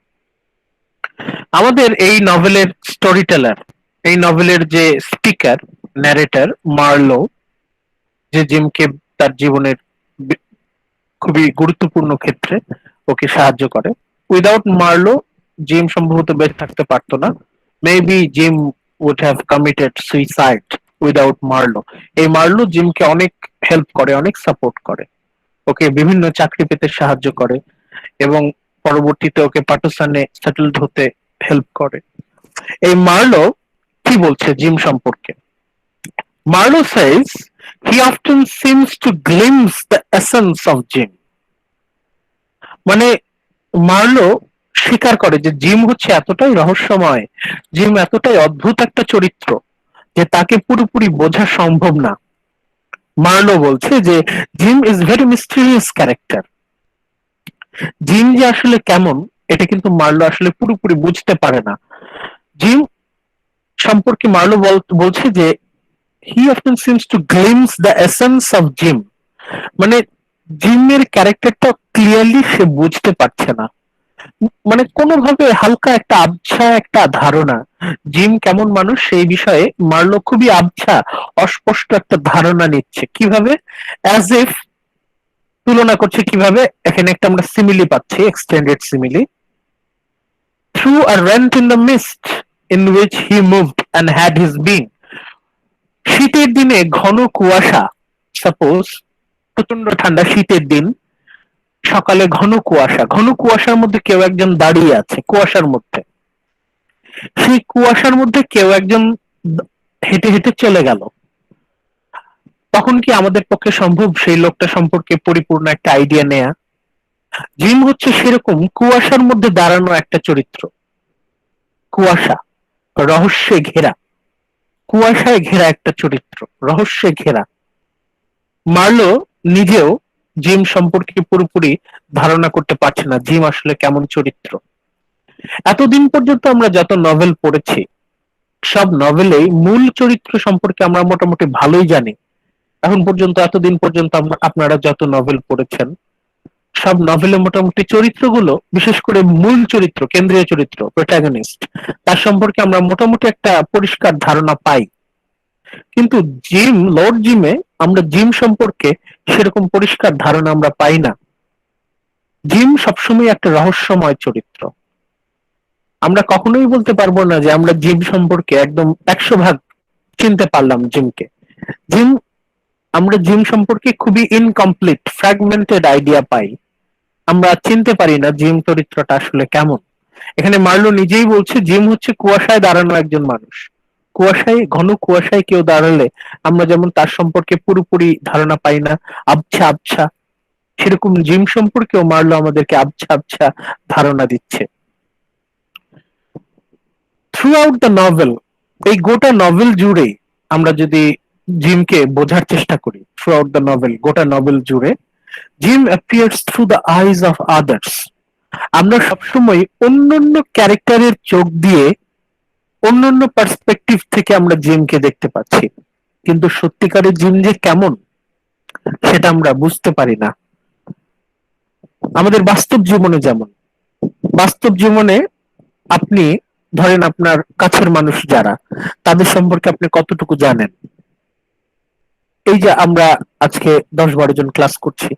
আমাদের এই নভেলের স্টোরি টেলার, এই নভেলের যে স্পিকার, ন্যারেটর মার্লো, যে জিমকে তার জীবনের খুবই গুরুত্বপূর্ণ ক্ষেত্রে ওকে সাহায্য করে। উইদাউট মার্লো জিম সম্ভবত বেঁচে থাকতে পারতো না। Maybe gym would have committed suicide without Marlowe. এই মার্লো জিমকে অনেক হেল্প করে, অনেক সাপোর্ট করে, ওকে বিভিন্ন চাকরি পেতে সাহায্য করে এবং পরবর্তীতে ওকে পাটুসানে সেটেলড হতে হেল্প করে। এই মার্লো কি বলছে জিম সম্পর্কে? Marlowe says he often seems to glimpse the essence of Jim। মানে মার্লো স্বীকার করে যে জিম হচ্ছে এতটাই রহস্যময়, জিম এতটাই অদ্ভুত একটা চরিত্র যে তাকে পুরোপুরি বোঝা সম্ভব না। মার্লো বলছে যে Jim is very mysterious character. Gym যে আসলে কেমন এটা কিন্তু মার্লো আসলে পুরোপুরি বুঝতে পারে না। জিম সম্পর্কে মার্লো বলছে যে he often seems to glimpse the essence of Jim. মানে জিমের ক্যারেক্টারটা ক্লিয়ারলি সে বুঝতে পারছে না। মানে কোনোভাবে হালকা একটা আবছা একটা ধারণা জিম কেমন মানুষ সেই বিষয়ে মার্লো খুবই আবছা অস্পষ্ট একটা ধারণা নিচ্ছে। কিভাবে? অ্যাজ ইফ, তুলনা করছে কিভাবে, এখানে একটা আমরা সিমিলি পাচ্ছি, extended simile. Through a rent in the mist in which he moved and had his being. শীতের দিনে ঘন কুয়াশা, সাপোজ প্রচন্ড ঠান্ডা শীতের দিন, সকালে ঘন কুয়াশা, ঘন কুয়াশার মধ্যে কেউ একজন দাঁড়িয়ে আছে। কুয়াশার মধ্যে, সেই কুয়াশার মধ্যে কেউ একজন হেঁটে হেঁটে চলে গেল। তখন কি আমাদের পক্ষে সম্ভব সেই লোকটা সম্পর্কে পরিপূর্ণ একটা আইডিয়া নেয়া? জিম হচ্ছে সেরকম কুয়াশার মধ্যে দাঁড়ানো একটা চরিত্র। কুয়াশা, রহস্যে ঘেরা, কুয়াশায় ঘেরা একটা চরিত্র, রহস্যে ঘেরা। মার্লো নিজেও জিম সম্পর্কে পুরোপুরি ধারণা করতে পারছে না জিম আসলে কেমন চরিত্র। এতদিন পর্যন্ত আমরা যত নভেল পড়েছি সব নভেলেই মূল চরিত্র সম্পর্কে আমরা মোটামুটি ভালোই জানি। এখন পর্যন্ত, এতদিন পর্যন্ত আপনারা যত নভেল পড়েছেন সব নভেলে মোটামুটি চরিত্রগুলো, বিশেষ করে মূল চরিত্র, কেন্দ্রীয় চরিত্র, প্রোটাগনিস্ট, তার সম্পর্কে আমরা মোটামুটি একটা পরিষ্কার ধারণা পাই। কিন্তু জিম, লর্ড জিমে আমরা জিম সম্পর্কে সেরকম পরিষ্কার ধারণা আমরা পাই না। জিম সবসময় একটা রহস্যময় চরিত্র। আমরা কখনোই বলতে পারবো না যে আমরা জিম সম্পর্কে একদম 100% চিনতে পারলাম জিমকে। জিম, আমরা জিম সম্পর্কে খুবই ইনকমপ্লিট, ফ্র্যাগমেন্টেড আইডিয়া পাই। আমরা চিনতে পারি না জিম চরিত্রটা আসলে কেমন। এখানে মার্লো নিজেই বলছে জিম হচ্ছে কুয়াশায় দাঁড়ানো একজন মানুষ। কুয়াশায়, ঘন কুয়াশায় কেউ দাঁড়ালে আমরা যেমন তার সম্পর্কে পুরোপুরি ধারণা পাই না, আবছা আবছা, সেরকম জিম সম্পর্কেও মার্লো আমাদেরকে আবছা আবছা ধারণা দিচ্ছে। থ্রু আউট দ্য নভেল, এই গোটা নভেল জুড়ে আমরা যদি জিমকে বোঝার চেষ্টা করি, থ্রু আউট দ্য নভেল, গোটা নভেল জুড়ে gym appears through the eyes of others. আমরা সবসময় অন্যান্য ক্যারেক্টারের চোখ দিয়ে অন্যান্য পার্সপেক্টিভ থেকে আমরা জিমকে দেখতে পাচ্ছি, কিন্তু সত্যিকারের জিম যে কেমন সেটা আমরা বুঝতে পারি না। আমাদের বাস্তব জীবনে যেমন, বাস্তব জীবনে আপনি ধরেন আপনার কাছের মানুষ যারা, তাদের সম্পর্কে আপনি কতটুকু জানেন? এই যে আমরা আজকে 10-12 জন ক্লাস করছি,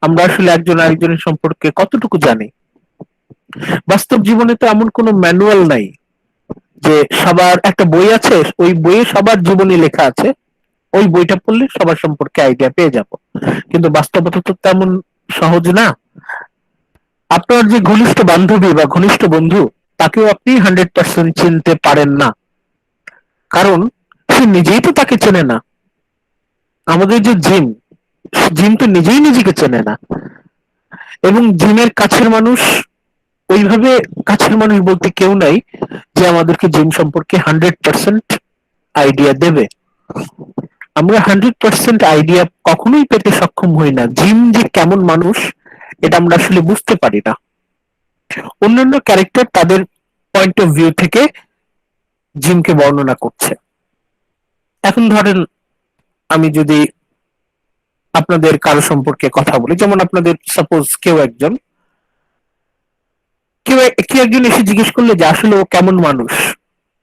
আমরা আসলে একজন আরেকজনের সম্পর্কে কতটুকু জানি? বাস্তব জীবনে তো এমন কোনো ম্যানুয়াল নাই যে সবার একটা বই আছে, ওই বইয়ে সবার জীবনী লেখা আছে, ওই বইটা পড়লে সবার সম্পর্কে আইডিয়া পেয়ে যাব। কিন্তু বাস্তবতা তো তেমন সহজ না। আপনার যে ঘনিষ্ঠ বান্ধবী বা ঘনিষ্ঠ বন্ধু, তাকেও আপনি 100% চিনতে পারেন না, কারণ সে নিজেই তো তাকে চেনে না। আমাদের যে জিম, জিম তো নিজেই নিজেকে চেনে না। এবং জিমের কাছের মানুষ, ওইভাবে কাছের মানুষ বলতে কেউ নাই যে আমাদেরকে জিম সম্পর্কে 100% আইডিয়া দেবে। আমরা 100% আইডিয়া কখনোই পেতে সক্ষম হই না। জিম যে কেমন মানুষ এটা আমরা আসলে বুঝতে পারি না। অন্যান্য ক্যারেক্টার তাদের পয়েন্ট অফ ভিউ থেকে জিমকে বর্ণনা করছে। এখন ধরেন আমি যদি আপনাদের কারো সম্পর্কে কথা বলি, যেমন আপনাদের সাপোজ কেউ একজন এসে জিজ্ঞেস করলে যে আসলে ও কেমন মানুষ,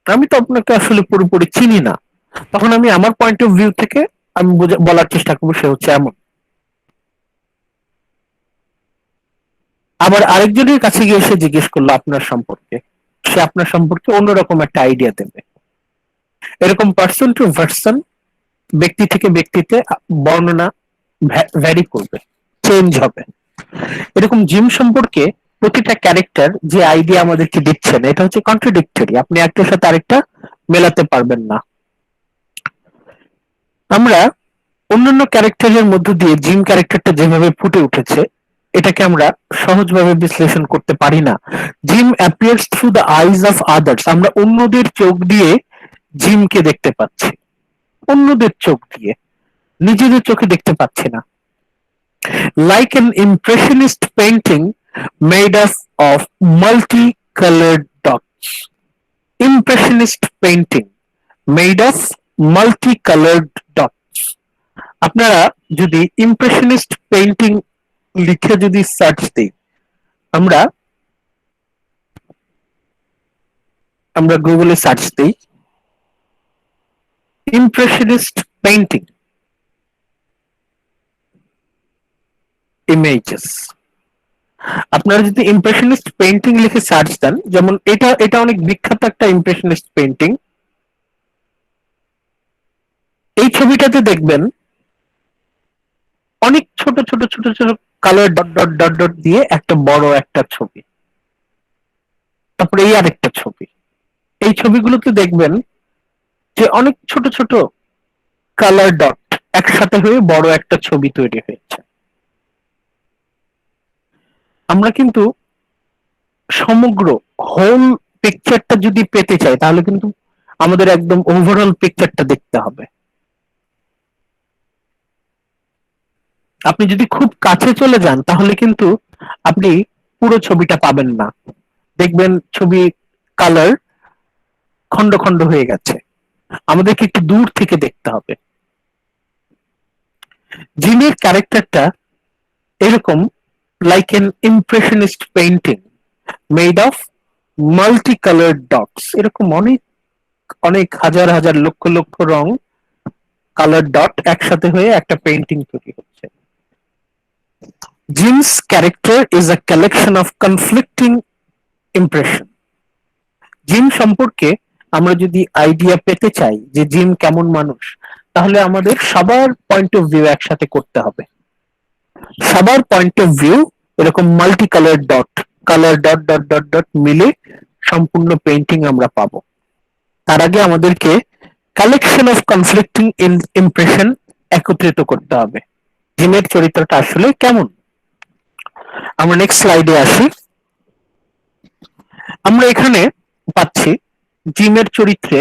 আমি তো আপনাকে আসলে পুরোপুরি চিনি না, তখন আমি আমার পয়েন্ট অফ ভিউ থেকে আমি বলার চেষ্টা করবো সে হচ্ছে এমন। আবার আরেকজনের কাছে গিয়ে এসে জিজ্ঞেস করলো আপনার সম্পর্কে, সে আপনার সম্পর্কে অন্যরকম একটা আইডিয়া দেবে। এরকম পার্সন টু পার্সন, ব্যক্তি থেকে ব্যক্তিতে বর্ণনা ভ্যারি করবে, চেঞ্জ হবে। এরকম জিম সম্পর্কে প্রতিটা ক্যারেক্টার যে আইডিয়া আমাদেরকে দিচ্ছেন, এটা হচ্ছে কন্ট্রাডিক্টরি, আপনি একটার সাথে আরেকটা মেলাতে পারবেন না। আমরা অন্যান্য ক্যারেক্টারের মধ্য দিয়ে জিম ক্যারেক্টারটা যেভাবে ফুটে উঠেছে, এটাকে আমরা সহজভাবে বিশ্লেষণ করতে পারি না। Gym appears through the eyes of others, আমরা অন্যদের চোখ দিয়ে জিমকে দেখতে পাচ্ছি, অন্যদের চোখ দিয়ে, নিজেদের চোখে দেখতে পাচ্ছি না। Like an impressionist painting made up of multicolored dots. Impressionist painting made of multicolored dots. আপনারা যদি ইমপ্রেশনিস্ট পেইন্টিং লিখে যদি সার্চ দিই, আমরা আমরা গুগলে সার্চ দিই ইমপ্রেশনিস্ট পেইন্টিং ইমেজেস, আপনারা যদি ইমপ্রেশনিস্ট পেইন্টিং লিখে সার্চ দেন, যেমন এটা এটা অনেক বিখ্যাত একটা ইমপ্রেশনিস্ট পেইন্টিং। এই ছবিটাতে দেখবেন অনেক ছোট ছোট ছোট ছোট colour dot dot dot dot দিয়ে একটা বড় একটা ছবি, তারপরে এই আরেকটা ছবি। এই ছবিগুলোতে দেখবেন যে অনেক ছোট ছোট কালার ডট একসাথে হয়ে বড় একটা ছবি তৈরি হয়েছে। আমরা কিন্তু সমগ্র হোল পিকচারটা যদি পেতে চাই, তাহলে কিন্তু আমাদের একদম ওভারঅল পিকচারটা দেখতে হবে। আপনি যদি খুব কাছে চলে যান, তাহলে কিন্তু আপনি পুরো ছবিটা পাবেন না, দেখবেন ছবি কালার খন্ড খন্ড হয়ে গেছে। আমাদেরকে একটু দূর থেকে দেখতে হবে। জিমের ক্যারেক্টারটা এরকম, like N impressionist painting made of multi coloured dots, এরকম অনেক অনেক হাজার হাজার লক্ষ লক্ষ রং, কালার ডট একসাথে হয়ে একটা পেইন্টিং তৈরি হচ্ছে। Gems character is a collection of conflicting impression. Gym সম্পর্কে আমরা যদি আইডিয়া পেতে চাই যে জিম কেমন মানুষ, তাহলে আমাদের সবার পয়েন্ট অফ ভিউ একসাথে করতে হবে। সবার পয়েন্ট অফ ভিউ এরকম multi colour dot, colour dot dot dot dot মিলে সম্পূর্ণ পেইন্টিং আমরা পাবো। তার আগে আমাদেরকে কালেকশন অফ কনফ্লিক্টিং ইমপ্রেশন একত্রিত করতে হবে। জিমের চরিত্রটা আসলে কেমন। আমরা নেক্সট স্লাইডে আসি। আমরা এখানে পাচ্ছি জিমের চরিত্রে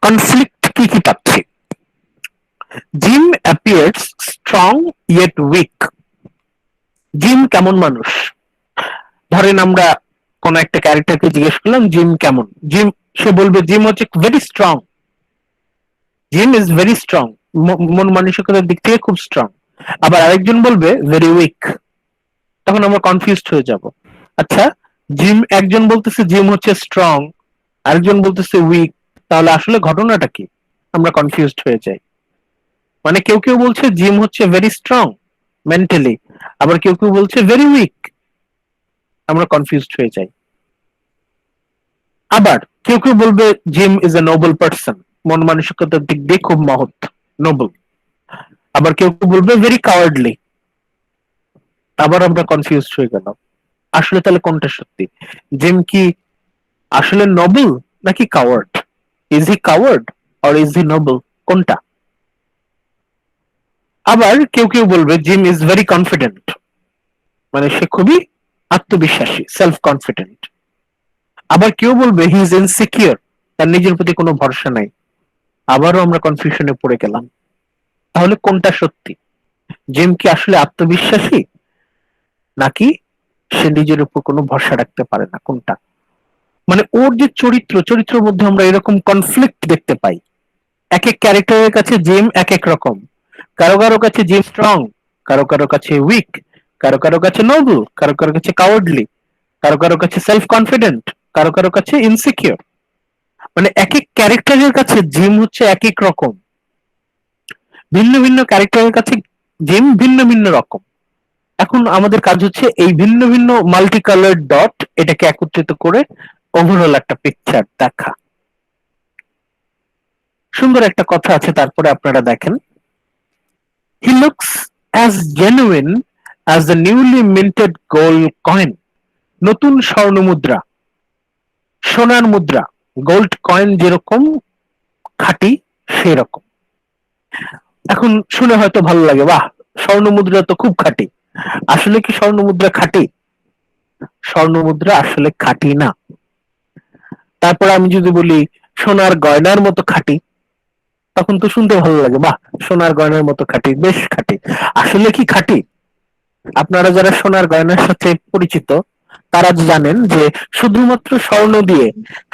কনফ্লিক্ট কি কি পাচ্ছি। Jim appears strong yet weak, Jim কেমন মানুষ? ধরেন আমরা কোন একটা ক্যারেক্টারকে জিজ্ঞেস করলাম জিম কেমন, জিম সে বলবে জিম হচ্ছে very strong, gym is very strong, মন মানসিকতার দিক থেকে খুব স্ট্রং। আবার আরেকজন বলবে ভেরি উইক, তখন আমরা কনফিউজড হয়ে যাব। আচ্ছা, জিম একজন বলতেছে জিম হচ্ছে স্ট্রং, আরেকজন বলতেছে উইক, তাহলে আসলে ঘটনাটা কি? আমরা কনফিউজড হয়ে যাই। মানে কেউ কেউ বলছে জিম হচ্ছে ভেরি স্ট্রং মেন্টালি, আবার কেউ কেউ বলছে ভেরি উইক, আমরা কনফিউজড হয়ে যাই। আবার কেউ কেউ বলবে gym is a Nobel person, মন মানসিকতার দিক দিয়ে খুব মহৎ, নোবেল। আবার কেউ কেউ বলবে ভেরি কাওয়ার্ডলি, আবার আমরা কনফিউজড হয়ে গেলাম। আসলে তাহলে কোনটা সত্যি? জিম কি আসলে নোবেল নাকি coward? Is he coward or is he Nobel? কোনটা? আবার কেউ কেউ বলবে জিম ইজ ভেরি কনফিডেন্ট, মানে সে খুবই আত্মবিশ্বাসী, সেলফ কনফিডেন্ট। আবার কেউ বলবে হি ইজ ইনসিকিউর, তার নিজের প্রতি কোনো ভরসা নাই। আবারও আমরা কনফিউশনে পড়ে গেলাম। তাহলে কোনটা সত্যি? জিম কি আসলে আত্মবিশ্বাসী, নাকি সে নিজের উপর কোনো ভরসা রাখতে পারে না? কোনটা? মানে ওর যে চরিত্রের মধ্যে আমরা এরকম কনফ্লিক্ট দেখতে পাই। এক এক ক্যারেক্টারের কাছে জিম এক এক রকম। কারো কারো কাছে জিম স্ট্রং, কারো কারো কাছে উইক, কারো কারো কাছে নোবেল, কারো কারো কাছে কাওয়ার্ডলি, কারো কারো কাছে সেলফ কনফিডেন্ট, কারো কারো কাছে ইনসিকিউর। মানে এক এক ক্যারেক্টারের কাছে জিম হচ্ছে এক এক রকম। ভিন্ন ভিন্ন ক্যারেক্টারের কাছে জিম ভিন্ন ভিন্ন রকম। এখন আমাদের কাজ হচ্ছে এই ভিন্ন ভিন্ন মাল্টি কালার ডট এটাকে একত্রিত করে ওভারঅল একটা পিকচার দেখা। সুন্দর একটা কথা আছে, তারপরে আপনারা দেখেন, হি looks as genuine as the newly minted gold coin. নতুন স্বর্ণ মুদ্রা, সোনার মুদ্রা, গোল্ড কয়েন যেরকম খাঁটি সেরকম। এখন শুনে হয়তো ভালো লাগে, বাহ স্বর্ণ মুদ্রা তো খুব খাঁটি। আসলে কি স্বর্ণ মুদ্রা খাঁটি? স্বর্ণ মুদ্রা আসলে খাঁটি না। তারপর আমি যদি বলি সোনার গয়নার মতো খাঁটি, তখন তো শুনতে ভালো লাগে, বাহ সোনার গয়নার মতো খাঁটি, বেশ খাঁটি। আসলে কি খাঁটি? আপনারা যারা সোনার গয়নার সাথে পরিচিত তারা জানেন যে শুধুমাত্র স্বর্ণ দিয়ে,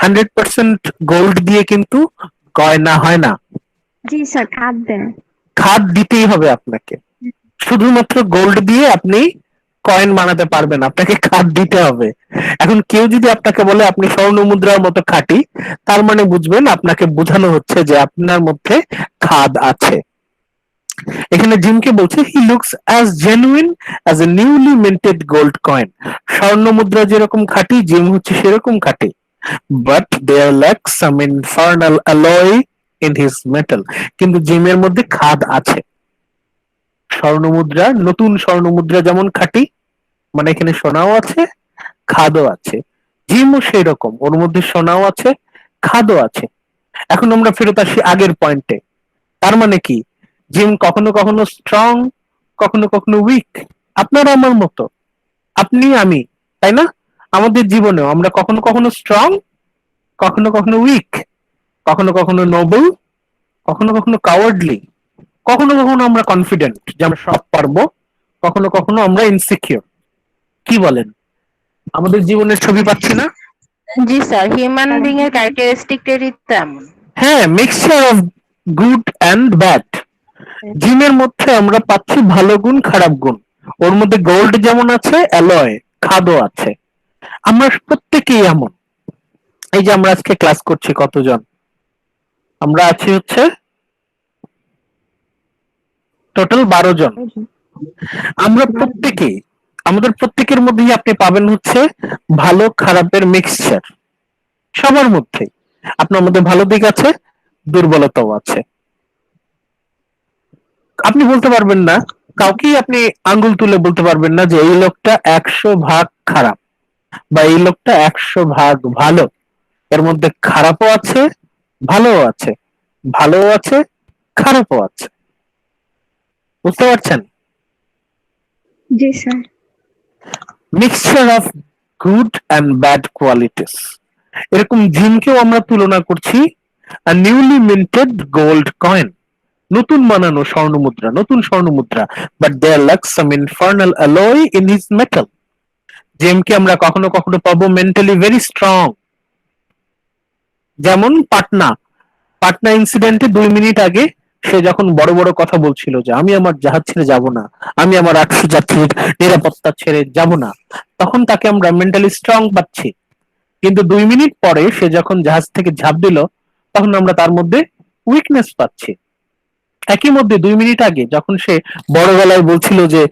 100% গোল্ড দিয়ে কিন্তু গয়না হয় না। জি স্যার, খাদ দেন। খাদ দিতেই হবে আপনাকে। শুধুমাত্র গোল্ড দিয়ে আপনি কয়েন বানাতে পারবেন, আপনাকে খাদ দিতে হবে। এখন কেউ যদি আপনাকে বলে আপনি স্বর্ণ মুদ্রার মতো খাঁটি, তার মানে বুঝবেন আপনাকে বোঝানো হচ্ছে যে আপনার মধ্যে খাদ আছে। এখানে জিমকে বলছে he looks as genuine as a newly minted gold coin. স্বর্ণ মুদ্রা যেরকম খাঁটি, জিম হচ্ছে সেরকম খাঁটি। But there lack some infernal alloy in his metal. কিন্তু জিমের মধ্যে খাদ আছে। স্বর্ণমুদ্রা, নতুন স্বর্ণমুদ্রা যেমন খাঁটি, মানে এখানে সোনাও আছে, খাদও আছে। জিমও সেই রকম, ওর মধ্যে সোনাও আছে, খাদও আছে। এখন আমরা ফেরত আসি আগের পয়েন্টে। তার মানে কি? জিম কখনো কখনো স্ট্রং, কখনো কখনো উইক। আপনার আমার মতো, আপনি আমি, তাই না? আমাদের জীবনেও আমরা কখনো কখনো স্ট্রং, কখনো কখনো উইক, কখনো কখনো নোবেল, কখনো কখনো কাওয়ার্ডলি, কখনো কখনো আমরা কনফিডেন্ট যে আমরা সব পারবো, কখনো কখনো আমরা ইনসিকিউর। কি বলেন? আমাদের জীবনের ছবি পাচ্ছি না? জি স্যার, হিউম্যান বিং এর ক্যারেক্টারিস্টিকটাই তেমন। হ্যাঁ, mixture of good and bad. জিমের মধ্যে আমরা পাচ্ছি ভালো গুণ খারাপ গুণ। ওর মধ্যে গোল্ড যেমন আছে, অ্যালয় খাদও আছে। আমরা প্রত্যেকেই এমন। এই যে আমরা আজকে ক্লাস করছি কতজন? আমরা আছি হচ্ছে টোটাল 12 জন। আমরা প্রত্যেকেই, আমাদের প্রত্যেকের মধ্যেই আপনি পাবেন হচ্ছে ভালো খারাপের মিক্সচার। সবার মধ্যেই আপনার মধ্যে ভালো দিক আছে, দুর্বলতাও আছে। আপনি বলতে পারবেন না, কাউকেই আপনি আঙ্গুল তুলে বলতে পারবেন না যে এই লোকটা 100 ভাগ খারাপ বা এই লোকটা 100 ভাগ ভালো। এর মধ্যে খারাপও আছে, ভালোও আছে, ভালোও আছে, খারাপও আছে। বুঝতে পারছেন? জি sir. Mixture of good and bad qualities. এরকম জিমকেও আমরা তুলনা করছি নিউলি মিন্টেড গোল্ড কয়েন। নতুন বানানো স্বর্ণমুদ্রা, নতুন স্বর্ণমুদ্রা, but there lacks some infernal alloy in his metal. জেমকে আমরা কখনো কখনো পাবো মেন্টালি ভেরি স্ট্রং, যেমন পাটনা। পাটনা ইনসিডেন্টে 2 মিনিট আগে সে যখন বড় বড় কথা বলছিল যে আমি আমার জাহাজ ছেড়ে যাব না, আমি আমার 800 যাত্রীর নিরাপত্তা ছেড়ে যাব না, তখন তাকে আমরা মেন্টালি স্ট্রং পাচ্ছি। কিন্তু 2 মিনিট পরে সে যখন জাহাজ থেকে ঝাঁপ দিল, তখন আমরা তার মধ্যে উইকনেস পাচ্ছি। একই মধ্যে 2 মিনিট আগে যখন সে বড় গলায় বলছিল যে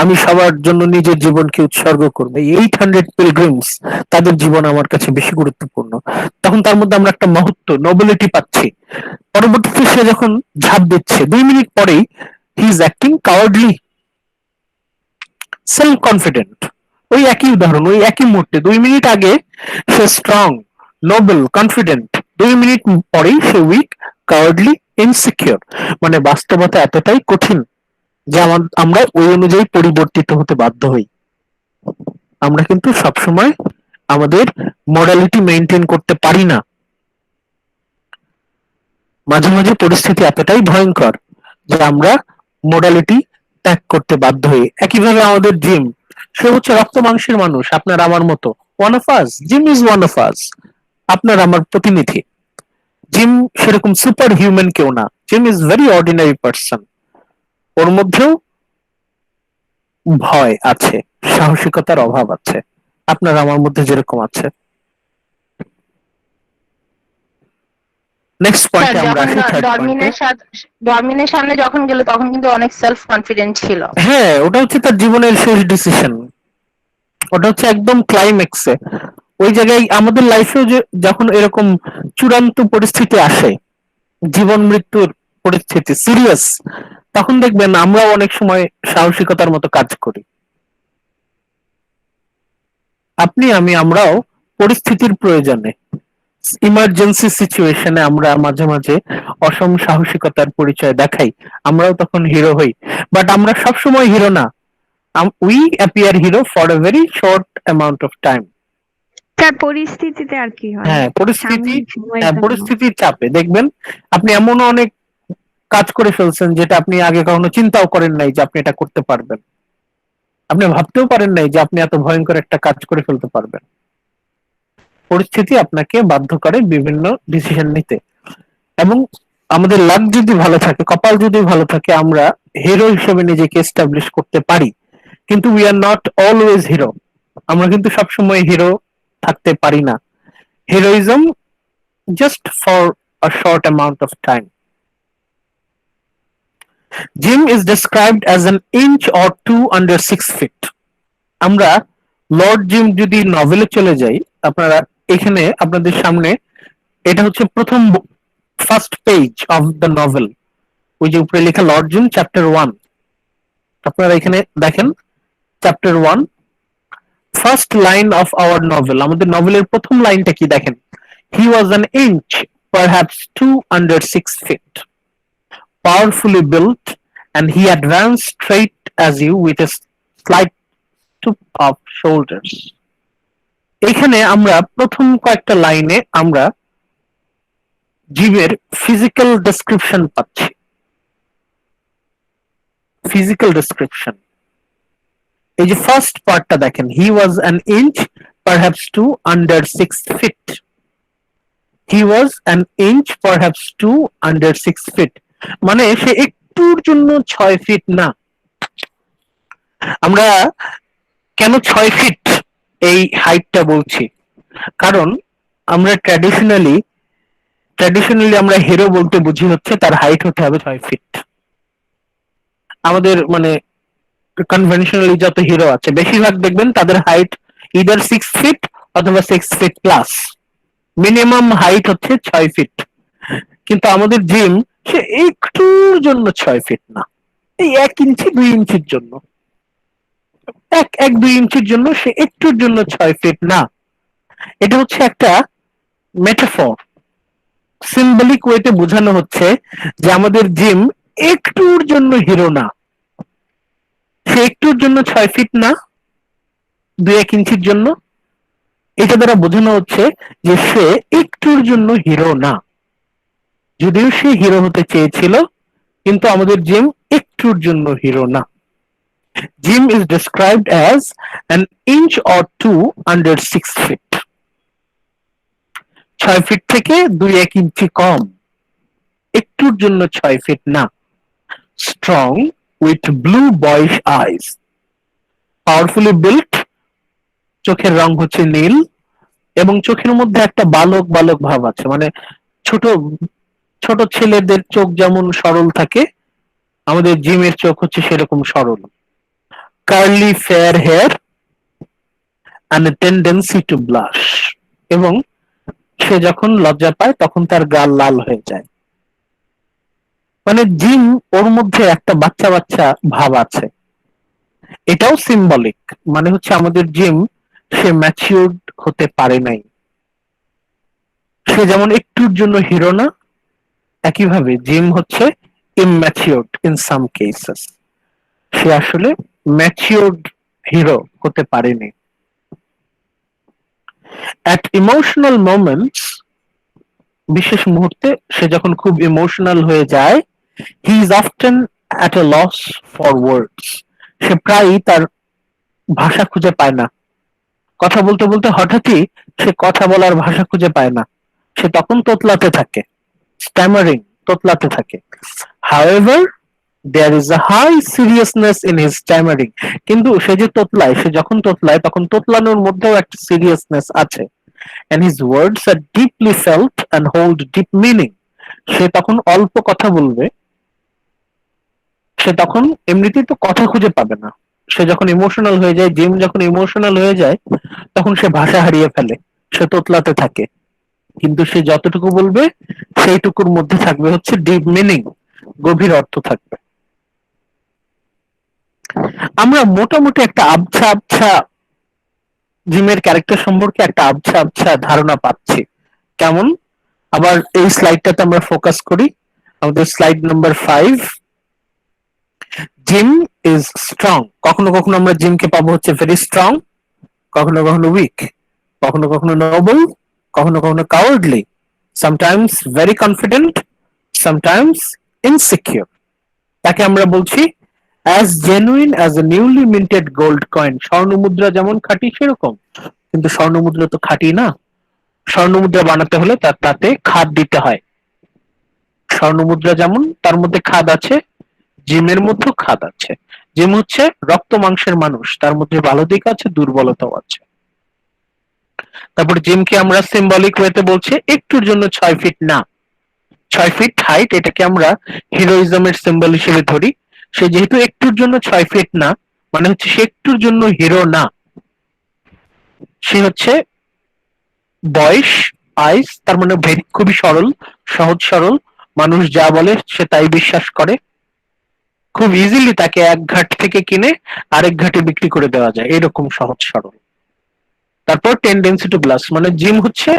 আমি সবার জন্য নিজের জীবনকে উৎসর্গ করবো, 800 পিলগ্রিমস, তাদের জীবন আমার কাছে বেশি গুরুত্বপূর্ণ, তখন তার মধ্যে আমরা একটা মহত্ব, নোবেলিটি পাচ্ছি। পরবর্তীতে সে যখন ঝাঁপ দিচ্ছে 2 মিনিট পরেই he is acting cowardly, self confident. ওই একই উদাহরণ, ওই একই মুহূর্তে 2 মিনিট আগে সে স্ট্রং, নোবেল, কনফিডেন্ট, 2 মিনিট পরেই সে উইক, কাওয়ার্ডলি, ইনসিকিউর। মানে বাস্তবতা এতটাই কঠিন যে আমরা ওই অনুযায়ী পরিবর্তিত হতে বাধ্য হই। আমরা কিন্তু সবসময় আমাদের মডালিটি মেনটেন করতে পারি না। মাঝে মাঝে পরিস্থিতি এতটাই ভয়ঙ্কর যে আমরা মোডালিটি ত্যাগ করতে বাধ্য হই। একইভাবে আমাদের জিম, সে হচ্ছে রক্ত মাংসের মানুষ, আপনার আমার মতো, one of us. Jim is one of us, আপনার আমার প্রতিনিধি। জিম সেরকম সুপার হিউম্যান কেউ না, Jim is very ordinary person. ওর মধ্যেও ভয় আছে, সাহসিকতার অভাব আছে, আপনার আমার মধ্যে যেরকম আছে। নেক্সট স্যার পয়েন্টে আমরা যখন আসি, থার্ড পয়েন্টে। ডরমিনের সামনে যখন গেল তখন কিন্তু অনেক সেলফ কনফিডেন্ট ছিল। হ্যাঁ, ওটা হচ্ছে তার জীবনের শেষ ডিসিশন, ওটা হচ্ছে একদম ক্লাইম্যাক্সে। ওই জায়গায় আমাদের লাইফেও যে যখন এরকম চূড়ান্ত পরিস্থিতি আসে, জীবন মৃত্যুর পরিস্থিতি সিরিয়াস, তখন দেখবেন আমরাও অনেক সময় সাহসিকতার মতো কাজ করি। আপনি আমি আমরাও পরিস্থিতির প্রয়োজনে, ইমার্জেন্সি সিচুয়েশনে আমরা মাঝে মাঝে অসম সাহসিকতার পরিচয় দেখাই, আমরাও তখন হিরো হই। বাট আমরা সবসময় হিরো না, we appear hero for a very short amount of time. তার পরিস্থিতিতে আর কি হয়, হ্যাঁ, পরিস্থিতি, সাময়িক সময়ের হ্যাঁ, জন্য। পরিস্থিতির চাপে দেখবেন আপনি এমনও অনেক কাজ করে ফেলছেন যেটা আপনি আগে কখনো চিন্তাও করেন নাই যে আপনি এটা করতে পারবেন, আপনি ভাবতেও পারেন নাই যে আপনি এত ভয়ঙ্কর একটা কাজ করে ফেলতে পারবেন। পরিস্থিতি আপনাকে বাধ্য করে বিভিন্ন ডিসিশন নিতে, এবং আমাদের লাক যদি ভালো থাকে, কপাল যদি ভালো থাকে, আমরা হিরো হিসেবে নিজেকে এস্টাবলিশ করতে পারি। কিন্তু we are not always hero, আমরা কিন্তু সবসময় হিরো থাকতে পারি না। Heroism just for a short amount of time. Jim is described as an inch or two under 6 feet. আমরা লর্ড জিম যদি নভেলে চলে যাই, আপনারা এখানে আপনাদের সামনে, এটা হচ্ছে প্রথম first page of the novel, ওই যে উপরে লেখা লর্ড জিম চ্যাপ্টার 1, আপনারা এখানে দেখেন chapter 1 first line of our novel, আমাদের নভেলের প্রথম লাইনটা কি দেখেন, he was an inch perhaps 2 under 6 feet, powerfully built, and he advanced straight as you with a slight stoop of shoulders. এখানে আমরা প্রথম কয়েকটা লাইনে আমরা জিমের ফিজিক্যাল ডেসক্রিপশন পাচ্ছি, ফিজিক্যাল ডেসক্রিপশন। এই যে ফার্স্ট পার্টটা দেখেন, he was an inch perhaps 2 under 6 feet, he was an inch perhaps 2 under 6 feet, মানে সে একটুর জন্য 6 ফিট না। আমরা কেন 6 ফিট এই হাইটটা বলছি, কারণ আমরা ট্র্যাডিশনালি আমরা হিরো বলতে বুঝি হচ্ছে তার হাইট হতে হবে 6 ফিট। আমাদের মানে কনভেনশনালি যত হিরো আছে বেশিরভাগ দেখবেন তাদের হাইট ইদার 6 ফিট অথবা 6 ফিট প্লাস, মিনিমাম হাইট হচ্ছে 6 ফিট। কিন্তু আমাদের জিম সে একটুর জন্য 6 ফিট না, এই 1 ইঞ্চি 2 ইঞ্চির জন্য, 1-2 ইঞ্চির জন্য সে একটুর জন্য 6 ফিট না। এটা হচ্ছে একটা মেটাফর, সিম্বলিক ওয়েতে বোঝানো হচ্ছে যে আমাদের জিম একটুর জন্য হিরো না, সে একটুর জন্য 6 ফিট না, 2-1 ইঞ্চির জন্য। এটা দ্বারা বোঝানো হচ্ছে যে সে একটুর জন্য হিরো না, যদিও সে হিরো হতে চেয়েছিল, কিন্তু আমাদের জিম একটুর জন্য হিরো না। Jim is described as an inch or two under 6 feet, 6 feet থেকে 2-1 ইঞ্চি কম, একটুর জন্য 6 ফিট না। স্ট্রং উইথ ব্লু বয়স আইস, পাওয়ারফুলি বিল্ট, চোখের রং হচ্ছে নীল, এবং চোখের মধ্যে একটা বালক বালক ভাব আছে, মানে ছোট ছোট ছেলেদের চোখ যেমন সরল থাকে, আমাদের জিমের চোখ হচ্ছে সেরকম সরল। Curly fair hair and a tendency to blush, এবং সে যখন লজ্জা পায় তখন তার গাল লাল হয়ে যায়। মানে জিম, ওর মধ্যে একটা বাচ্চা বাচ্চা ভাব আছে। এটাও সিম্বলিক, মানে হচ্ছে আমাদের জিম সে ম্যাচিউরড হতে পারে নাই। সে যেমন একটুর জন্য হিরো না, একইভাবে জিম হচ্ছে ইম্যাচিউরড ইন সাম কেসেস, সে আসলে ম্যাচিউরড হিরো হতে পারেনি। অ্যাট ইমোশনাল মোমেন্টস, বিশেষ মুহূর্তে সে যখন খুব ইমোশনাল হয়ে যায়, he is often at a loss for words, সে প্রায়ই তার ভাষা খুঁজে পায় না। কথা বলতে বলতে হঠাৎই সে কথা বলার ভাষা খুঁজে পায় না, সে তখন তোতলাতে থাকে, স্ট্যামারিং, তোতলাতে থাকে। However there is a high seriousness in his stammering, কিন্তু সে যে তোতলায়, সে যখন তোতলায় তখন তোতলানোর মধ্যেও একটা সিরিয়াসনেস আছে। and his words are deeply felt and hold deep meaning, সে তখন অল্প কথা বলবে, সে তখন এমনিতেই তো কথা খুঁজে পাবে না। সে যখন ইমোশনাল হয়ে যায়, জিম যখন ইমোশনাল হয়ে যায়, তখন সে ভাষা হারিয়ে ফেলে, সে তোতলাতে থাকে। কিন্তু সে যতটুকু বলবে সেইটুকুর মধ্যে থাকবে হচ্ছে ডিপ মিনিং, গভীর অর্থ থাকবে। আমরা মোটামুটি একটা আবছা আবছা জিমের ক্যারেক্টার সম্পর্কে একটা আবছা আবছা ধারণা পাচ্ছি। কেমন? আবার এই স্লাইডটাতে আমরা ফোকাস করি, আমাদের slide number 5। Gym is strong, কখনো কখনো আমরা জিমকে পাবো হচ্ছে ভেরি স্ট্রং, কখনো কখনো উইক, কখনো কখনো নোবেল, কখনো কখনো cowardly, sometimes very confident, sometimes insecure. তাকে আমরা বলছি as genuine as a newly minted gold coin, স্বর্ণ মুদ্রা যেমন খাঁটি সেরকম, কিন্তু স্বর্ণ মুদ্রা তো খাঁটি না। স্বর্ণ মুদ্রা বানাতে হলে তাতে খাদ দিতে হয়। স্বর্ণ মুদ্রা যেমন তার মধ্যে খাদ আছে, জিমের মধ্যেও খাদ আছে। জিম হচ্ছে রক্ত মাংসের মানুষ, তার মধ্যে ভালো দিক আছে, দুর্বলতাও আছে। তারপর জিমকে আমরা সিম্বলিক ওয়েতে বলছি একটুর জন্য 6 ফিট না, 6 ফিট হাইট, এটাকে আমরা হিরোইজমের সিম্বল হিসেবে ধরি। সে যেহেতু একটুর জন্য 6 ফিট না, মানে হচ্ছে সে একটুর জন্য হিরো না, সে হচ্ছে বয়স আইস, তার মানে খুবই সরল, সহজ সরল, মানুষ যা বলে সে তাই বিশ্বাস করে। খুব ইজিলি তাকে এক ঘাট থেকে কিনে আরেক ঘাটে বিক্রি করে দেওয়া যায়, এরকম সহজ সরল। তারপর টেন্ডেন্সি টু ব্লাশ, মানে জিম হচ্ছে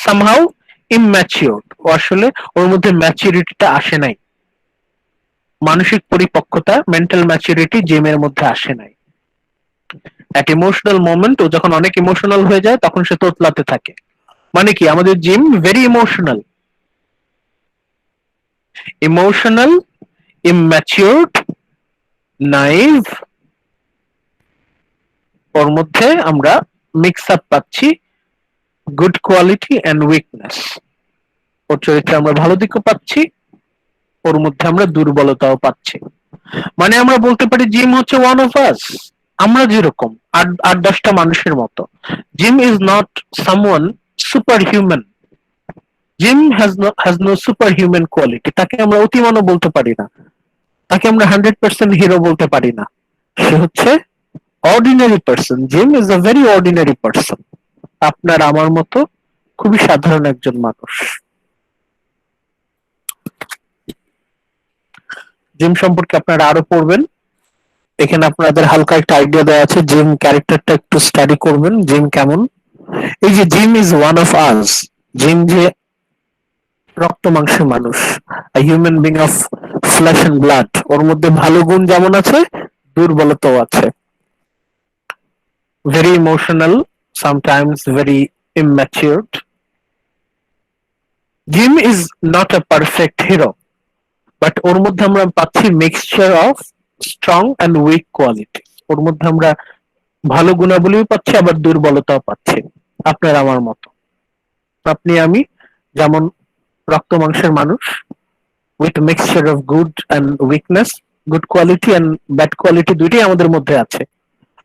সামহাউ ইম্যাচিওর, ও আসলে ওর মধ্যে ম্যাচুরিটিটা আসে নাই, মানসিক পরিপক্কতা, মেন্টাল ম্যাচুরিটি জিমের মধ্যে আসে নাই। এক ইমোশনাল মোমেন্ট, ও যখন অনেক ইমোশনাল হয়ে যায় তখন সে তোতলাতে থাকে। মানে কি, আমাদের Jim very emotional, emotional, immatured, naive, ওর মধ্যে আমরা মিক্স আপ পাচ্ছি গুড কোয়ালিটি এন্ড উইকনেস। ওর চরিত্রে আমরা ভালো দিকও পাচ্ছি, ওর মধ্যে আমরা দুর্বলতাও পাচ্ছি। মানে আমরা বলতে পারি জিম হচ্ছে ওয়ান অফ আস, আমরা যেরকম আট আট 10টা মানুষের মতো। Jim is not someone super human, Jim has no super human quality, তাকে আমরা অতিমানব বলতে পারি না, তাকে আমরা 100% হিরো বলতে পারি না। সে হচ্ছে ordinary person, gym is a very ordinary person, আপনার আমার মতো খুবই সাধারণ একজন মানুষ। জিম সম্পর্কে আপনারা আরো পড়বেন, এখানে আপনাদের হালকা একটা আইডিয়া দেওয়া আছে, জিম ক্যারেক্টারটা একটু স্টাডি করবেন, জিম কেমন। এই যে Jim is one of us, Jim যে রক্ত মাংসের মানুষ, human being of flesh and blood, ওর মধ্যে ভালো গুণ যেমন আছে দুর্বলতাও আছে। Very emotional, sometimes very immature. Jim is not a perfect hero, but ওর মধ্যে আমরা পাচ্ছি mixture of strong and weak quality. ওর মধ্যে আমরা ভালো গুণাবলীও পাচ্ছি, আবার দুর্বলতাও পাচ্ছি, আপনার আমার মতো। আপনি আমি যেমন রক্ত মাংসের মানুষ, with mixture of good and weakness, good quality and bad quality দুইটাই আমাদের মধ্যে আছে।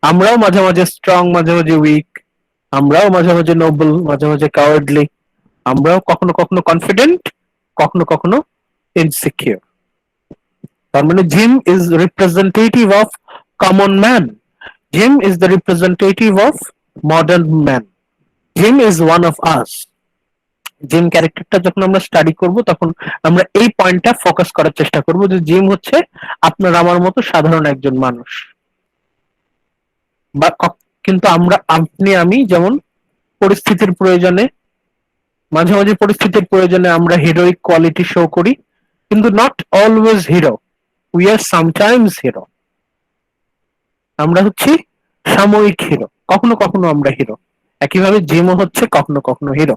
আমরাও মাঝে মাঝে স্ট্রং, মাঝে মাঝে উইক, আমরাও মাঝে মাঝে নোবেল, মাঝে মাঝে কাওয়ার্ডলি, আমরাও কখনো কখনো কনফিডেন্ট, কখনো কখনো ইনসিকিউর। তার মানে gym is representative of common man, gym is the representative of modern man, gym is one of us. Gym ক্যারেক্টারটা যখন আমরা স্টাডি করব তখন আমরা এই পয়েন্টটা ফোকাস করার চেষ্টা করব যে জিম হচ্ছে আপনার আমার মতো সাধারণ একজন মানুষ। বা কিন্তু আমরা, আপনি আমি যেমন পরিস্থিতির প্রয়োজনে, মাঝে মাঝে পরিস্থিতির প্রয়োজনে আমরা হিরোইক কোয়ালিটি শো করি, কিন্তু not always hero, we are sometimes hero. আমরা হচ্ছি সাময়িক হিরো, কখনো কখনো আমরা হিরো। একইভাবে জিমও হচ্ছে কখনো কখনো হিরো।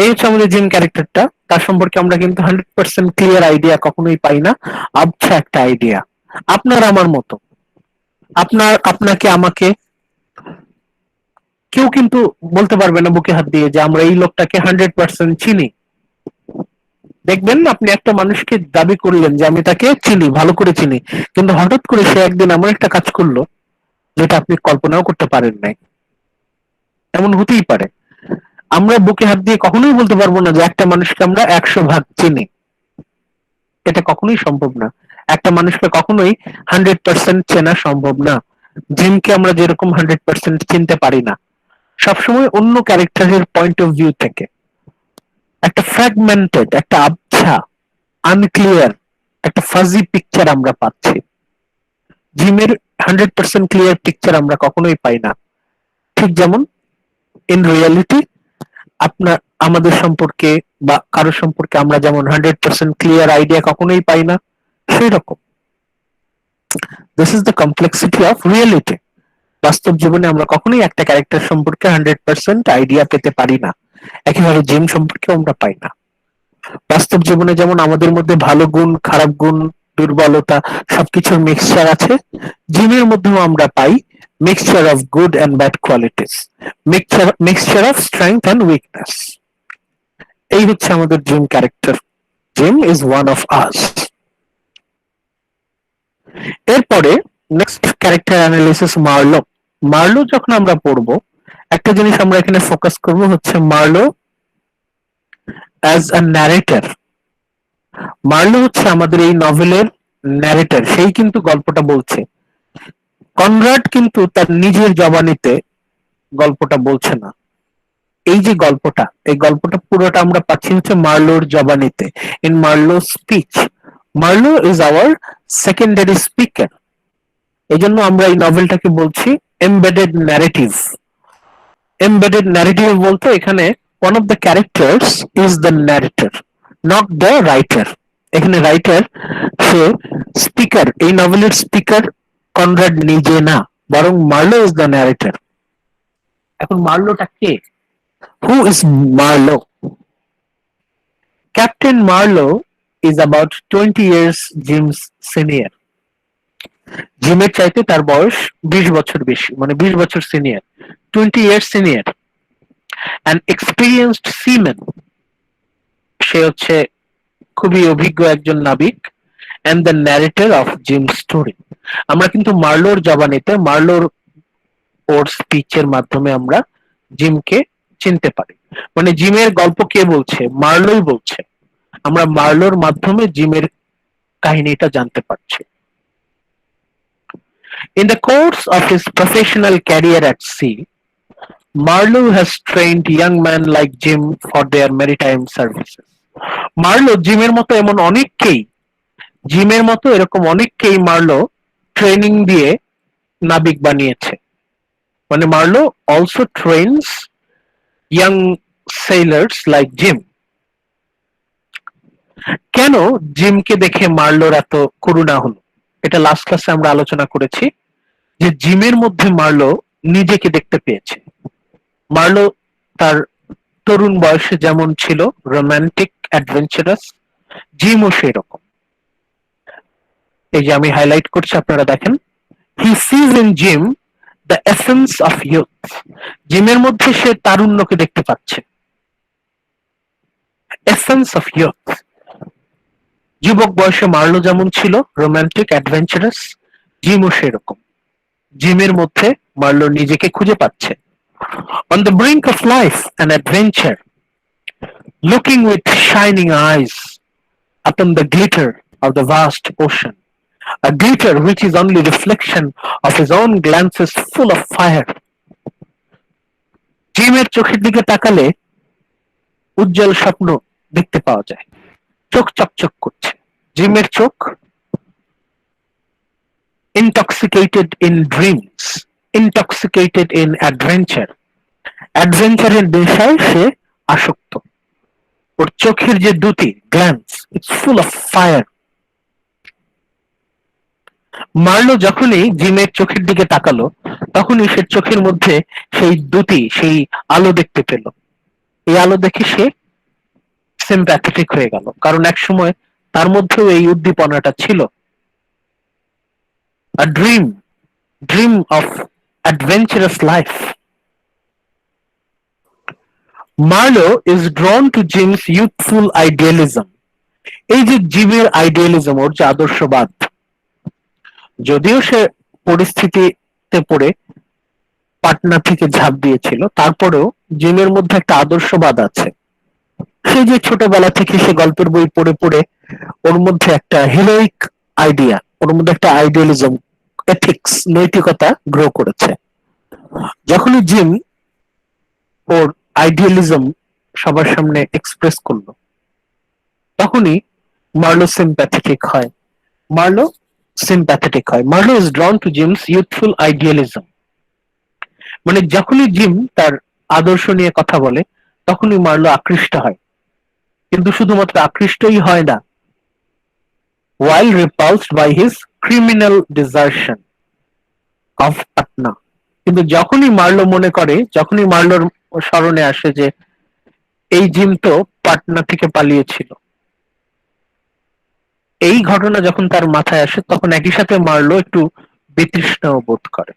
এই হচ্ছে আমাদের জিম ক্যারেক্টারটা। তার সম্পর্কে আমরা কিন্তু 100% ক্লিয়ার আইডিয়া কখনোই পাই না, আবছা একটা আইডিয়া। আপনার আমার মতো, আপনাকে আমাকে কেউ কিন্তু বলতে পারবে না বুকে হাত দিয়ে যে আমরা এই লোকটাকে 100% চিনি। দেখবেন আপনি একটা মানুষকে দাবি করলেন যে আমি তাকে চিনি, ভালো করে চিনি, কিন্তু হঠাৎ করে সে একদিন এমন একটা কাজ করলো যেটা আপনি কল্পনাও করতে পারেন নাই। এমন হতেই পারে। আমরা বুকে হাত দিয়ে কখনোই বলতে পারবো না যে একটা মানুষকে আমরা 100 ভাগ চিনি, এটা কখনোই সম্ভব না। একটা মানুষকে কখনোই 100% চেনা সম্ভব না। জিমকে আমরা যেরকম 100% চিনতে পারি না, সবসময় অন্য ক্যারেক্টারের পয়েন্ট অফ ভিউ থেকে একটা ফ্র্যাগমেন্টেড, একটা আবছা, আনক্লিয়ার, একটা ফাজি পিকচার আমরা পাচ্ছি। জিমের 100% ক্লিয়ার পিকচার আমরা কখনোই পাই না। ঠিক যেমন ইন রিয়ালিটি আপনার আমাদের সম্পর্কে বা কারো সম্পর্কে আমরা যেমন 100% ক্লিয়ার আইডিয়া কখনোই পাই না, সেই রকম this is the complexity of reality. বাস্তব জীবনে আমরা কখনোই একটা ক্যারেক্টার সম্পর্কে 100% আইডিয়া পেতে পারি না, একইভাবে জিম সম্পর্কেও আমরা পাই না। বাস্তব জীবনে যেমন আমাদের মধ্যে ভালো গুণ, খারাপ গুণ, দুর্বলতা সবকিছুর মিক্সচার আছে, জিমের মধ্যেও আমরা পাই mixture of good and bad qualities, mixture of strength and weakness. এই হচ্ছে আমাদের Jim character. Jim is one of us. এরপরে next character analysis Marlow. Marlow যখন আমরা পড়বো, একটা জিনিস আমরা এখানে ফোকাস করব হচ্ছে Marlowe as a narrator. Marlowe হচ্ছে আমাদের এই নভেলের ন্যারেটর, সেই কিন্তু গল্পটা বলছে। কনরাড কিন্তু তার নিজের জবানিতে গল্পটা বলছে না। এই যে গল্পটা, এই গল্পটা পুরোটা আমরা পাচ্ছি হচ্ছে মার্লোর জবানিতে, in Marlow speech. Marlow is our secondary speaker. এই জন্য আমরা এই নভেলটাকে বলছি এমবেডেড ন্যারেটিভ। এমবেডেড ন্যারেটিভ বলতে এখানে one of the characters is the narrator, not the writer. এখানে রাইটার সে স্পিকার, এই নভেলের স্পিকার কনরাড নিজে না, বরং মার্লো ইজ দ্য ন্যারেটর। এখন মার্লোটা কে? Who is Marlow? Captain Marlow is about 20 years Jim's senior. জিমের চাইতে তার বয়স 20 বছর বেশি, মানে 20 বছর senior, 20 years senior. An experienced seaman, সে হচ্ছে খুবই অভিজ্ঞ একজন নাবিক, and the narrator of Jim story. আমরা কিন্তু মার্লোর জবানিতে, মার্লোর ওর স্পিচের মাধ্যমে আমরা জিমকে চিনতে পারি। মানে জিমের গল্প কে বলছে? মার্লোই বলছে। আমরা মার্লোর মাধ্যমে জিমের কাহিনীটা জানতে পারছি। In the course of his professional career at sea, Marlowe has trained young men like Jim for their maritime services. Marlowe জিমের মতো এরকম অনেককেই মার্লো ট্রেনিং দিয়ে নাবিক বানিয়েছে। মানে Marlow also trains young sailors like Jim. কেন জিমকে দেখে মার্লোর এত করুণা হলো? এটা লাস্ট ক্লাসে আমরা আলোচনা করেছি যে জিমের মধ্যে মার্লো নিজেকে দেখতে পেয়েছে। মার্লো তার তরুণ বয়সে যেমন ছিল রোমান্টিক, অ্যাডভেঞ্চারাস, জিমও সেই রকম। এই যে আমি হাইলাইট করছি, আপনারা দেখেন, he sees in Jim the essence of youth. জিমের মধ্যে সে তারুণ্যকে দেখতে পাচ্ছে, এসেন্স অফ ইউথ। যুবক বয়সে মার্লো যেমন ছিল রোমান্টিক অ্যাডভেঞ্চারাস, জিমও সেরকম। জিমের মধ্যে মার্লো নিজেকে খুঁজে পাচ্ছে। On the brink of life and adventure, looking with shining eyes upon the glitter of the vast ocean, a glitter which is only reflection of his own glances full of fire. জিমের চোখের দিকে তাকালে উজ্জ্বল স্বপ্ন দেখতে পাওয়া যায়, চোখ চকচক করছে। জিমের চোখ intoxicated in dreams, intoxicated in adventure, অ্যাডভেঞ্চারের নেশায় সে আসক্ত। ওর চোখের যে দুটি glance, it's full of fire. Marlowe যখনই জিমের চোখের দিকে তাকালো, তখনই সে চোখের মধ্যে সেই আলো দেখতে পেল। এই আলো দেখে সে সিম্প্যাথেটিক হয়ে গেল, কারণ একসময় তার মধ্যেও এই উদ্দীপনাটা ছিল। A dream of adventurous life. Marlowe is drawn to Jim's youthful idealism. এই যে জিমের আইডিয়ালিজম, ওর যে আদর্শবাদ, যদিও সে পরিস্থিতিতে পড়ে পাটনা থেকে ঝাঁপ দিয়েছিল, তারপরেও জিমের মধ্যে একটা আদর্শবাদ আছে। সে যে ছোটবেলা থেকে সে গল্পের বই পড়ে পড়ে ওর মধ্যে একটা হিরোইক আইডিয়া, ওর মধ্যে একটা আইডিয়ালিজম, এথিক্স, নৈতিকতা গ্রো করেছে। যখনই জিম ওর আইডিয়ালিজম সবার সামনে এক্সপ্রেস করলো, তখনই মার্লো সিম্প্যাথেটিক হয়। Marlow is drawn two gems youthful idealism. মানে যখনই জিম তার আদর্শ নিয়ে কথা বলে, তখনই মার্লো আকৃষ্ট হয়। কিন্তু শুধুমাত্র আকৃষ্টই হয় না, while repulsed by his criminal desertion of Patna. কিন্তু যখনই মার্লো মনে করে, যখনই মার্লোর স্মরণে আসে যে এই জিম তো পাটনা থেকে পালিয়েছিল, এই ঘটনা যখন তার মাথায় আসে, তখন একই সাথে মার্লো একটু বিতৃষ্ণাও বোধ করে।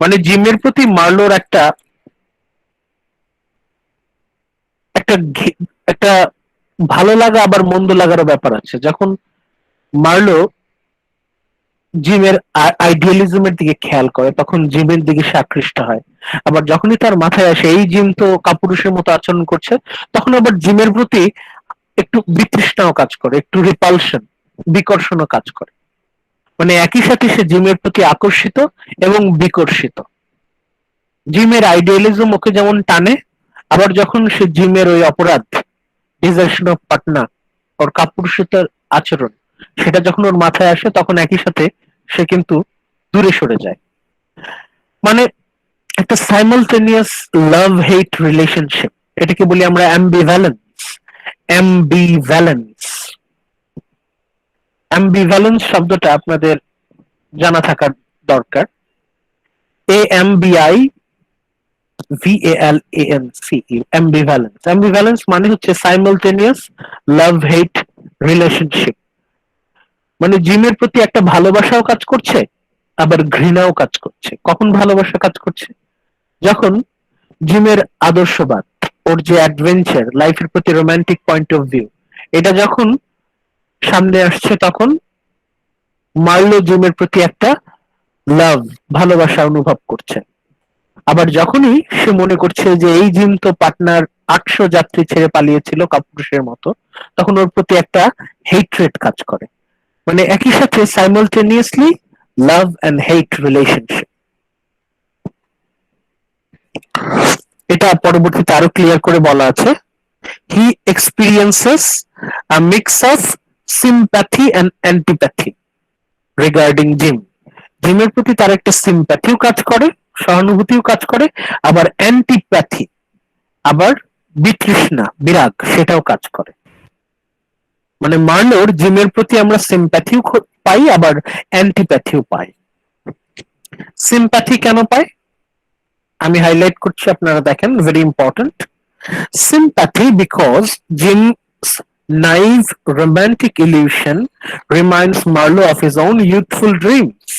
মানে জিমের প্রতি মার্লোর একটা একটা একটা ভালো লাগা আবার মন্দ লাগারও ব্যাপার আছে। যখন মার্লো জিমের আইডিয়ালিজমের দিকে খেয়াল করে, তখন জিমের দিকে সে আকৃষ্ট হয়। আবার যখনই তার মাথায় আসে এই জিম তো কাপুরুষের মতো আচরণ করছে, তখন আবার জিমের প্রতি একটু বিতৃষ্ণাও কাজ করে, একটু রিপালশন, বিকর্ষণও কাজ করে। মানে একই সাথে সে জিমের প্রতি আকর্ষিত এবং বিকর্ষিত। জিমের আইডিয়ালিজম ওকে যেমন টানে, আবার যখন সে জিমের ওই অপরাধ, ডিজার্শন অফ পাটনা, ওর কাপুরুষতার আচরণ, সেটা যখন ওর মাথায় আসে, তখন একই সাথে সে কিন্তু দূরে সরে যায়। মানে একটা সাইমালটেনিয়াস লাভ হেট রিলেশনশিপ, এটাকে বলি আমরা অ্যাম্বিভ্যালেন্স শব্দটা আপনাদের জানা থাকার দরকার। AMBIVALANCE, অ্যাম্বিভ্যালেন্স মানে হচ্ছে সাইমালটেনিয়াস লাভ হেট রিলেশনশিপ। মানে জিমের প্রতি একটা ভালোবাসাও কাজ করছে, আবার ঘৃণাও কাজ করছে। কখন ভালোবাসা কাজ করছে? যখন জিমের আদর্শবাদ, ওর যে অ্যাডভেঞ্চার, লাইফের প্রতি রোমান্টিক পয়েন্ট অফ ভিউ, এটা যখন সামনে আসছে, তখন মার্লো জিমের প্রতি একটা ভালোবাসা অনুভব করছে। আবার যখনই সে মনে করছে যে এই জিম তো পাটনার 800 যাত্রী ছেড়ে পালিয়েছিল কাপুরুষের মতো, তখন ওর প্রতি একটা হেট্রেট কাজ করে। মানে একই সাথে simultaneously love and hate relationship. এটা পরবর্তীতে আরো ক্লিয়ার করে বলা আছে। He experiences a mix of sympathy and antipathy regarding Jim. জিমের প্রতি তার একটা সিম্প্যাথিও কাজ করে, সহানুভূতিও কাজ করে, আবার অ্যান্টিপ্যাথি, আবার বিতৃষ্ণা, বিরাগ, সেটাও কাজ করে। মানে মার্লোর জিমের প্রতি আমরা সিম্প্যাথিও পাই, আবার অ্যান্টিপ্যাথিও পাই। সিম্প্যাথি কেন পাই আমি হাইলাইট করছি, আপনারা দেখেন, very important. Sympathy because Jim's naive romantic illusion reminds Marlowe of his own youthful dreams.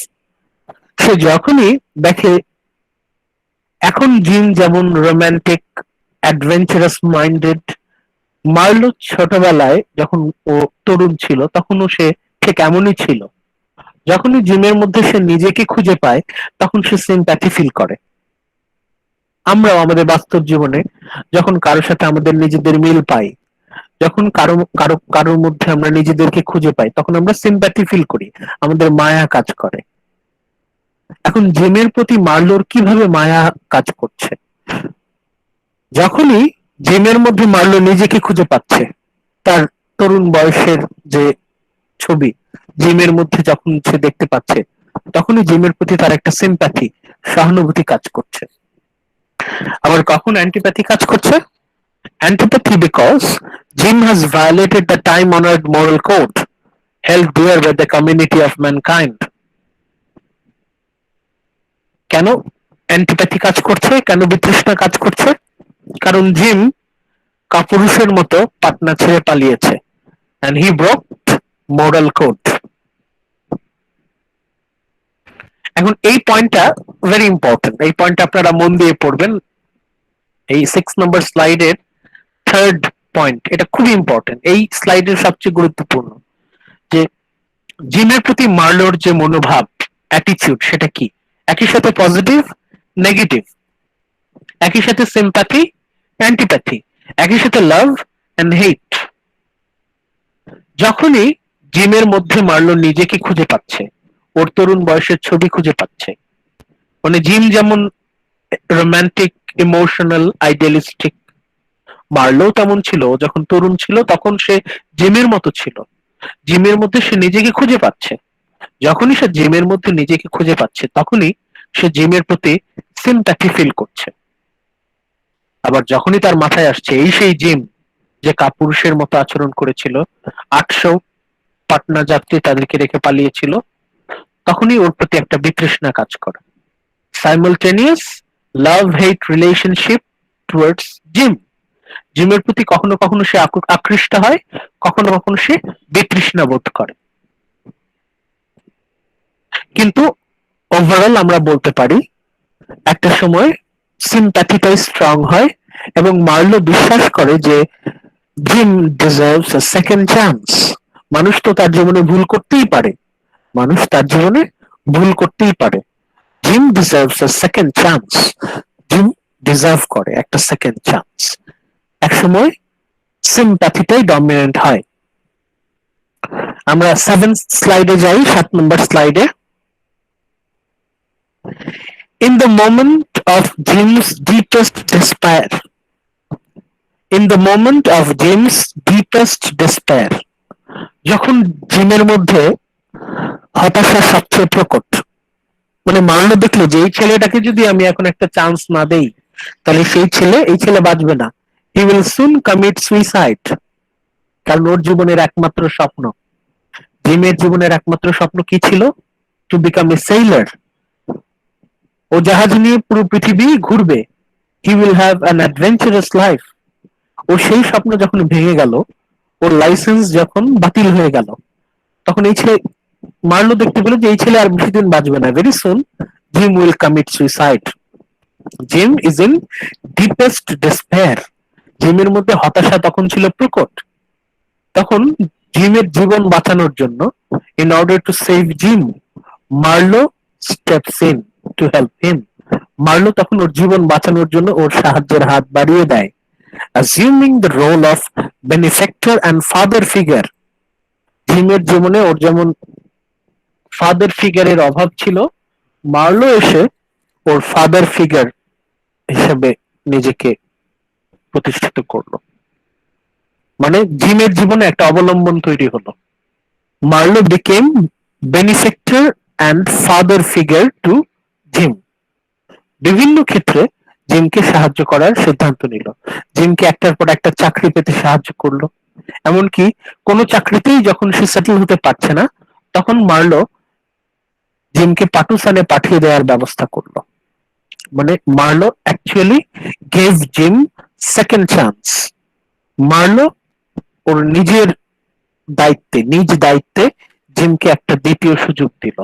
সে যখনই দেখে এখন জিম যেমন রোমান্টিক অ্যাডভেঞ্চারাস মাইন্ডেড, মার্লো ছোটবেলায় যখন ও তরুণ ছিল তখনও সে ঠিক এমনই ছিল। যখনই জিমের মধ্যে সে নিজেকে খুঁজে পায় তখন সে সিম্প্যাথি ফিল করে। আমরাও আমাদের বাস্তব জীবনে যখন কারোর সাথে আমাদের নিজেদের মিল পাই, যখন কারোর মধ্যে আমরা নিজেদেরকে খুঁজে পাই তখন আমরা সিম্প্যাথি ফিল করি, আমাদের মায়া কাজ করে। এখন জিমের প্রতি মার্লোর কিভাবে মায়া কাজ করছে? যখনই জিমের মধ্যে মার্লো নিজেকে খুঁজে পাচ্ছে, তার তরুণ বয়সের যে ছবি জিমের মধ্যে যখন সে দেখতে পাচ্ছে, তখনই জিমের প্রতি তার একটা সিম্প্যাথি, সহানুভূতি কাজ করছে। আবার কখন অ্যান্টিপ্যাথি কাজ করছে? Antipathy because Jim has violated the time-honored moral code held dear by the community of mankind. কেন অ্যান্টিপ্যাথি কাজ করছে? কেন বিতৃষ্ণা কাজ করছে? কারণ জিম কাপুরুষের মতো পাটনা ছেড়ে পালিয়েছে, and he broke moral code. এখন এই পয়েন্টটা ভেরি ইম্পর্টেন্ট, এই পয়েন্টটা আপনারা মন দিয়ে পড়বেন। এই 6 নম্বর স্লাইডের থার্ড পয়েন্ট, এটা খুবই ইম্পর্টেন্ট, এই স্লাইডের সবচেয়ে গুরুত্বপূর্ণ, যে জিমের প্রতি মার্লোর যে মনোভাব, অ্যাটিটিউড, সেটা কি? একই সাথে পজিটিভ, নেগেটিভ, একই সাথে সিম্প্যাথি, অ্যান্টিপ্যাথি, একই সাথে লাভ এন্ড হেট। যখনই জিমের মধ্যে মার্লো নিজেকে খুঁজে পাচ্ছে, ওর তরুণ বয়সের ছবি খুঁজে পাচ্ছে, মানে জিম যেমন রোমান্টিক, ইমোশনাল, আইডিয়ালিস্টিক, মার্লো তেমন ছিল। যখন তরুণ ছিল তখন সে জিমের মতো ছিল, জিমের মধ্যে সে নিজেকে খুঁজে পাচ্ছে। যখনই সে জিমের মধ্যে নিজেকে খুঁজে পাচ্ছে তখনই সে জিমের প্রতি সিম্প্যাথি ফিল করছে। আবার যখনই তার মাথায় আসছে এই সেই জিম যে কাপুরুষের মতো আচরণ করেছিল, 800 পাটনা যাত্রী তাদেরকে রেখে পালিয়েছিল, তখনই ওর প্রতি একটা বিতৃষ্ণা কাজ করে। সাইমালটেনিয়াস লাভ হেট রিলেশনশিপ টুয়ার্ডস জিম। জিমের প্রতি কখনো কখনো সে আকৃষ্ট হয়, কখনো কখনো সে বিতৃষ্ণা বোধ করে। কিন্তু ওভারঅল আমরা বলতে পারি একটা সময় সিম্প্যাথিটাই স্ট্রং হয় এবং মার্লো বিশ্বাস করে যে জিম ডিজার্ভস আ সেকেন্ড চান্স। মানুষ তো তার জীবনে ভুল করতেই পারে, মানুষ তার জীবনে ভুল করতেই পারে। জিম ডিজার্ভস আ সেকেন্ড চান্স, জিম ডিজার্ভ করে একটা সেকেন্ড চান্স। একসময় সিম্প্যাথিটাই ডমিনেন্ট হয়। আমরা 7th স্লাইডে যাই, 7 নম্বর স্লাইডে। In the moment of Jim's deepest despair, in the moment of Jim's deepest despair, যখন জিমের মধ্যে হতাশা সবচেয়ে প্রকট, মানে মার্লো দেখলো যে এই ছেলেটাকে যদি আমি এখন একটা চান্স না দেই তাহলে এই ছেলে বাঁচবে না, he will soon commit suicide। কারণ ওর জীবনের একমাত্র স্বপ্ন, জিমের জীবনের একমাত্র স্বপ্ন কি ছিল? To become a sailor। ও জাহাজ নিয়ে পুরো পৃথিবী ঘুরবে, he will have an adventurous life। ও সেই স্বপ্ন যখন ভেঙে গেল, ওর লাইসেন্স যখন বাতিল হয়ে গেল, তখন এই ছেলে মার্লো দেখতে পেল যে এই ছেলে আর বেশি দিন বাঁচবে না। Very soon gym will commit suicide. Gym is in deepest despair. জিমের মধ্যে হতাশা তখন ছিল প্রকট। তখন জিমের জীবন বাঁচানোর জন্য, in order to save gym, Marlowe steps in to help him. Marlowe তখন ওর জীবন বাঁচানোর জন্য ওর সাহায্যের হাত বাড়িয়ে দেয়। Assuming the role of benefactor and father figure. জিমের জীবনে ওর যেমন ফাদার ফিগারের অভাব ছিল, মার্লো এসে ওর ফাদার ফিগার হিসেবে নিজেকে প্রতিষ্ঠিত করলো। মানে জিমের জীবনে একটা অবলম্বন তৈরি হলো। Marlowe became বেনিফ্যাক্টর and father figure two gym. বিভিন্ন ক্ষেত্রে জিমকে সাহায্য করার সিদ্ধান্ত নিল, জিমকে একটার পর একটা চাকরি পেতে সাহায্য করলো। এমনকি কোনো চাকরিতেই যখন সে সেটেল হতে পারছে না তখন মার্লো জিমকে পাটুসানে পাঠিয়ে দেওয়ার ব্যবস্থা করলো। মানে Marlow actually gave Jim second chance. Marlow ওর নিজ দায়িত্বে জিমকে একটা দ্বিতীয় সুযোগ দিল।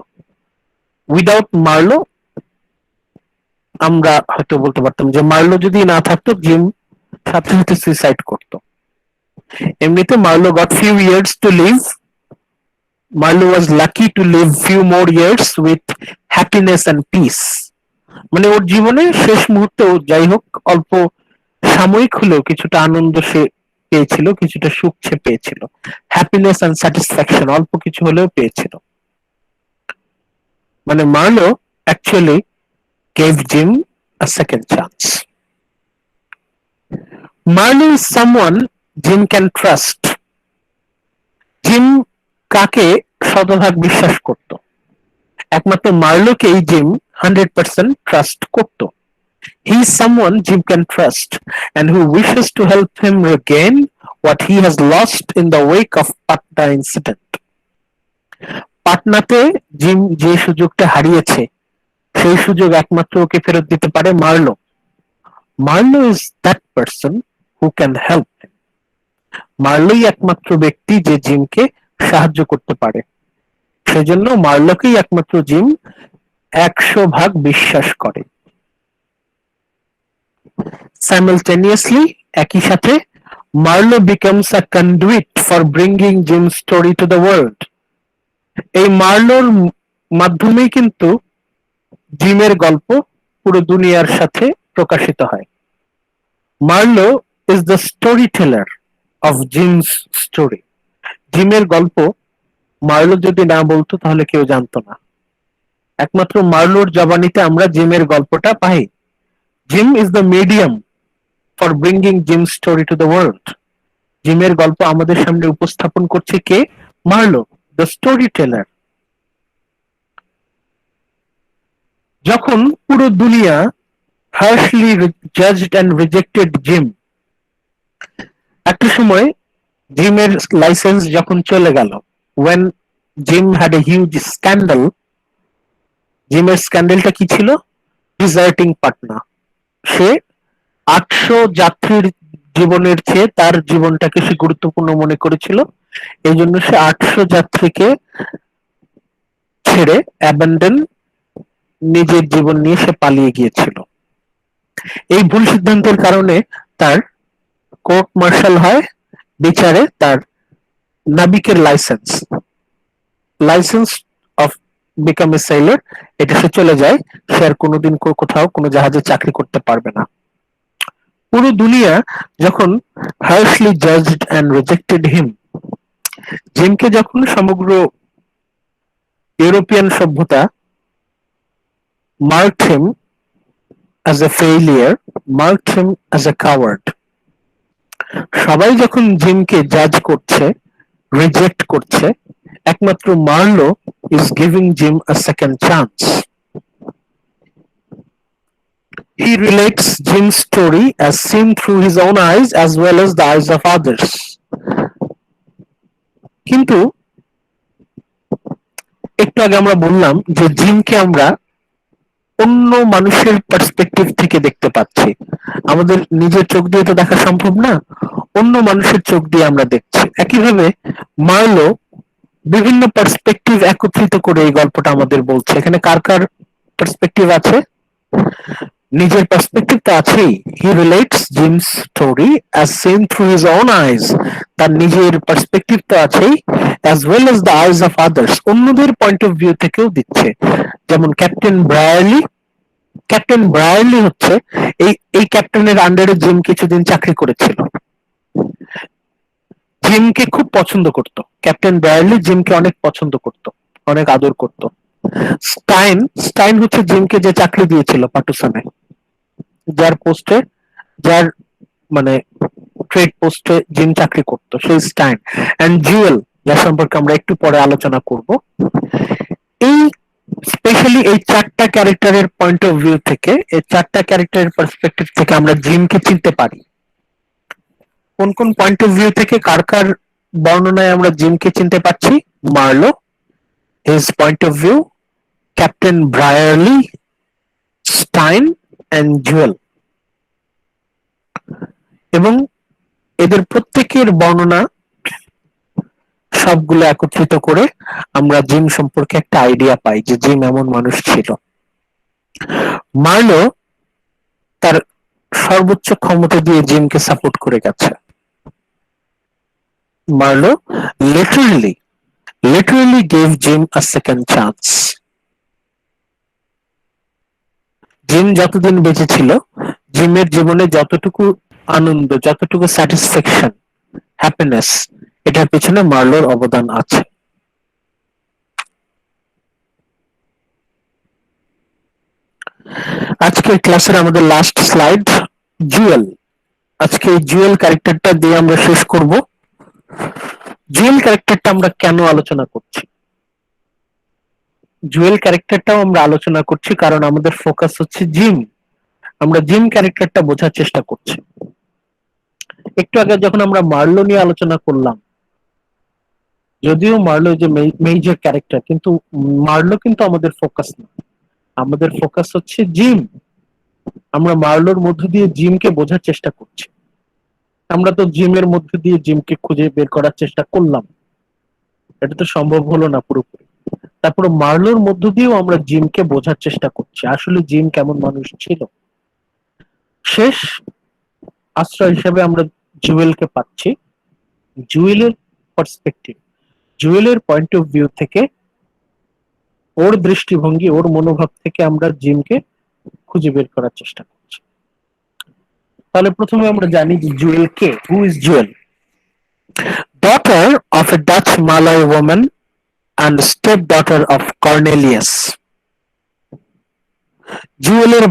উইদাউট মার্লো আমরা হয়তো বলতে পারতাম যে মার্লো যদি না থাকতো জিম সাথে সাথে সুইসাইড করতো। এমনিতে Marlow got few years to live. Marlow was lucky to live few more years with happiness and peace. মানে ওর জীবনে শেষ মুহূর্তেও যাই হোক অল্প সাময়িক হলেও কিছুটা আনন্দ সে পেয়েছিল, কিছুটা সুখ সে পেয়েছিল, হ্যাপিনেস অ্যান্ড স্যাটিসফ্যাকশন অল্প কিছু হলেও পেয়েছিল। মানে Marlow actually gave Jim a second chance. Marlo is someone Jim can trust. Gym কাকে শতভাগ বিশ্বাস করত? একমাত্র মার্লোকেই জিম 100% ট্রাস্ট করত। He is someone Jim can trust and who wishes to help him regain what he has lost in the wake of Patna incident. পাটনাতে Jim যে সুযোগটা হারিয়েছে সেই সুযোগ একমাত্র ওকে ফেরত দিতে পারে Marlow. Marlow is that person who can help him. মার্লোই একমাত্র ব্যক্তি যে জিমকে সাহায্য করতে পারে। সেজন্য মার্লোকেই একমাত্র জিম 100% বিশ্বাস করে। Simultaneously, একই সাথে Marlowe becomes a conduit for bringing Jim's story to the world. এই মার্লোর মাধ্যমেই কিন্তু জিমের গল্প পুরো দুনিয়ার সাথে প্রকাশিত হয়। Marlow is the story teller of Jim's story. জিমের গল্প মার্লো যদি না বলতো তাহলে কেউ জানতো না। একমাত্র মার্লোর জবানিতে আমরা জিমের গল্পটা পাই। Jim is the medium for bringing Jim story to the world. জিমের গল্প আমাদের সামনে উপস্থাপন করছে কে? Marlow, the story teller. যখন পুরো দুনিয়া harshly judged and rejected Jim, একটা সময় জিমের লাইসেন্স যখন চলে গেল, when Jim had a huge scandal, জিমের স্ক্যান্ডেলটা কি ছিল? ডিজার্টিং পাটনা। সে 800 যাত্রীর জীবনের চেয়ে তার জীবনটাকে সে গুরুত্বপূর্ণ মনে করেছিল। এই জন্য সে 800 যাত্রীকে ছেড়ে অ্যাবান্ডন নিজের জীবন নিয়ে সে পালিয়ে গিয়েছিল। এই ভুল সিদ্ধান্তের কারণে তার কোর্ট মার্শাল হয়, বিচারে তার নাবিকের licence of become a sailor এটা সে চলে যায়। সে আর কোনোদিন কোথাও কোনো জাহাজে চাকরি করতে পারবে না। পুরো দুনিয়া যখন harshly judged and rejected him, জিমকে যখন সমগ্র ইউরোপিয়ান সভ্যতা marked him as a failure, marked him as a coward, সবাই যখন জিমকে জাজ করছে, রিজেক্ট করছে, একমাত্র Marlowe is giving Jim a second chance. He relates Jim's story as seen through his own eyes as well as the eyes of others. কিন্তু একটু আগে আমরা বললাম যে জিমকে আমরা অন্য মানুষের পার্সপেক্টিভ থেকে দেখতে পাচ্ছি। আমাদের নিজের চোখ দিয়ে তো দেখা সম্ভব না, অন্য মানুষের চোখ দিয়ে আমরা দেখছি। একইভাবে মার্লো বিভিন্ন পার্সপেক্টিভ একত্রিত করে এই গল্পটা আমাদের বলছে। এখানে কার কার পার্সপেক্টিভ আছে? নিজের পার্সপেক্টিভ তো আছেই। He relates Jim's story as seen through his own eyes. তার নিজের পার্সপেক্টিভ তো আছেই, as well as the eyes of others. অন্যদের পয়েন্ট অফ ভিউ থেকেও দিচ্ছে। যেমন ক্যাপ্টেন ব্রায়ারলি হচ্ছে এই ক্যাপ্টেনের আন্ডারে জিম কিছুদিন চাকরি করেছিল। জিমকে খুব পছন্দ করত। ক্যাপ্টেন ব্রায়ারলি জিমকে অনেক পছন্দ করত, অনেক আদর করত। স্টাইন হচ্ছে জিমকে যে চাকরি দিয়েছিল পাটুসানে, যার মানে ট্রেড পোস্টে জিম চাকরি করত, সেই স্টাইন। এন্ড জুয়েল, যার সম্পর্কে আমরা একটু পরে আলোচনা করব। এই স্পেশালি এই চারটা ক্যারেক্টারের পয়েন্ট অফ ভিউ থেকে, এই চারটা ক্যারেক্টারের পার্সপেক্টিভ থেকে আমরা জিমকে চিনতে পারি। কোন কোন পয়েন্ট অফ ভিউ থেকে, কার কার বর্ণনায় আমরা জিমকে চিনতে পারছি? Marlowe, his point of view, Captain Brierly, Stein and Jewel। এবং এদের প্রত্যেকের বর্ণনা সবগুলো একত্রিত করে আমরা জিম সম্পর্কে একটা আইডিয়া পাই যে জিম এমন মানুষ ছিল। মার্লো তার সর্বোচ্চ ক্ষমতা দিয়ে জিমকে সাপোর্ট করে গেছে। Marlowe literally literally gave gym আ সেকেন্ড চান্স। জিম যতদিন বেঁচে ছিল, জিমের জীবনে যতটুকু আনন্দ, যতটুকু স্যাটিসফ্যাকশন, হ্যাপিনেস, এটার পেছনে মার্লোর অবদান আছে। আজকের ক্লাসের আমাদের লাস্ট স্লাইড, জুয়েল। আজকে এই জুয়েল ক্যারেক্টারটা দিয়ে আমরা শেষ করব। জুয়েল ক্যারেক্টারটা আমরা কেন আলোচনা করছি? জুয়েল ক্যারেক্টারটাও আমরা আলোচনা করছি কারণ আমাদের ফোকাস হচ্ছে জিম। আমরা জিম ক্যারেক্টারটা বোঝার চেষ্টা করছি। একটু আগে যখন আমরা মার্লো নিয়ে আলোচনা করলাম, যদিও মার্লো যে মেজর ক্যারেক্টার, কিন্তু মার্লো কিন্তু আমাদের ফোকাস না। আমাদের ফোকাস হচ্ছে জিম। আমরা মার্লোর মধ্য দিয়ে জিমকে বোঝার চেষ্টা করছি। আমরা তো জিমের মধ্যে দিয়ে জিমকে খুঁজে বের করার চেষ্টা করলাম, এটা তো সম্ভব হলো না পুরোপুরি। তারপরে মার্লোর মধ্য দিয়েও আমরা জিমকে বোঝার চেষ্টা করছি আসলে জিম কেমন মানুষ ছিল। শেষ আশ্রয় হিসেবে আমরা জুয়েলকে পাচ্ছি। জুয়েলের পার্সপেক্টিভ, জুয়েলের পয়েন্ট অফ ভিউ থেকে, ওর দৃষ্টিভঙ্গি, ওর মনোভাব থেকে আমরা জিমকে খুঁজে বের করার চেষ্টা করছি। তাহলে প্রথমে আমরা জানি যে জুয়েল কে। Who is Jewel? Daughter of a Dutch Malay woman and stepdaughter of Cornelius. জুয়েলের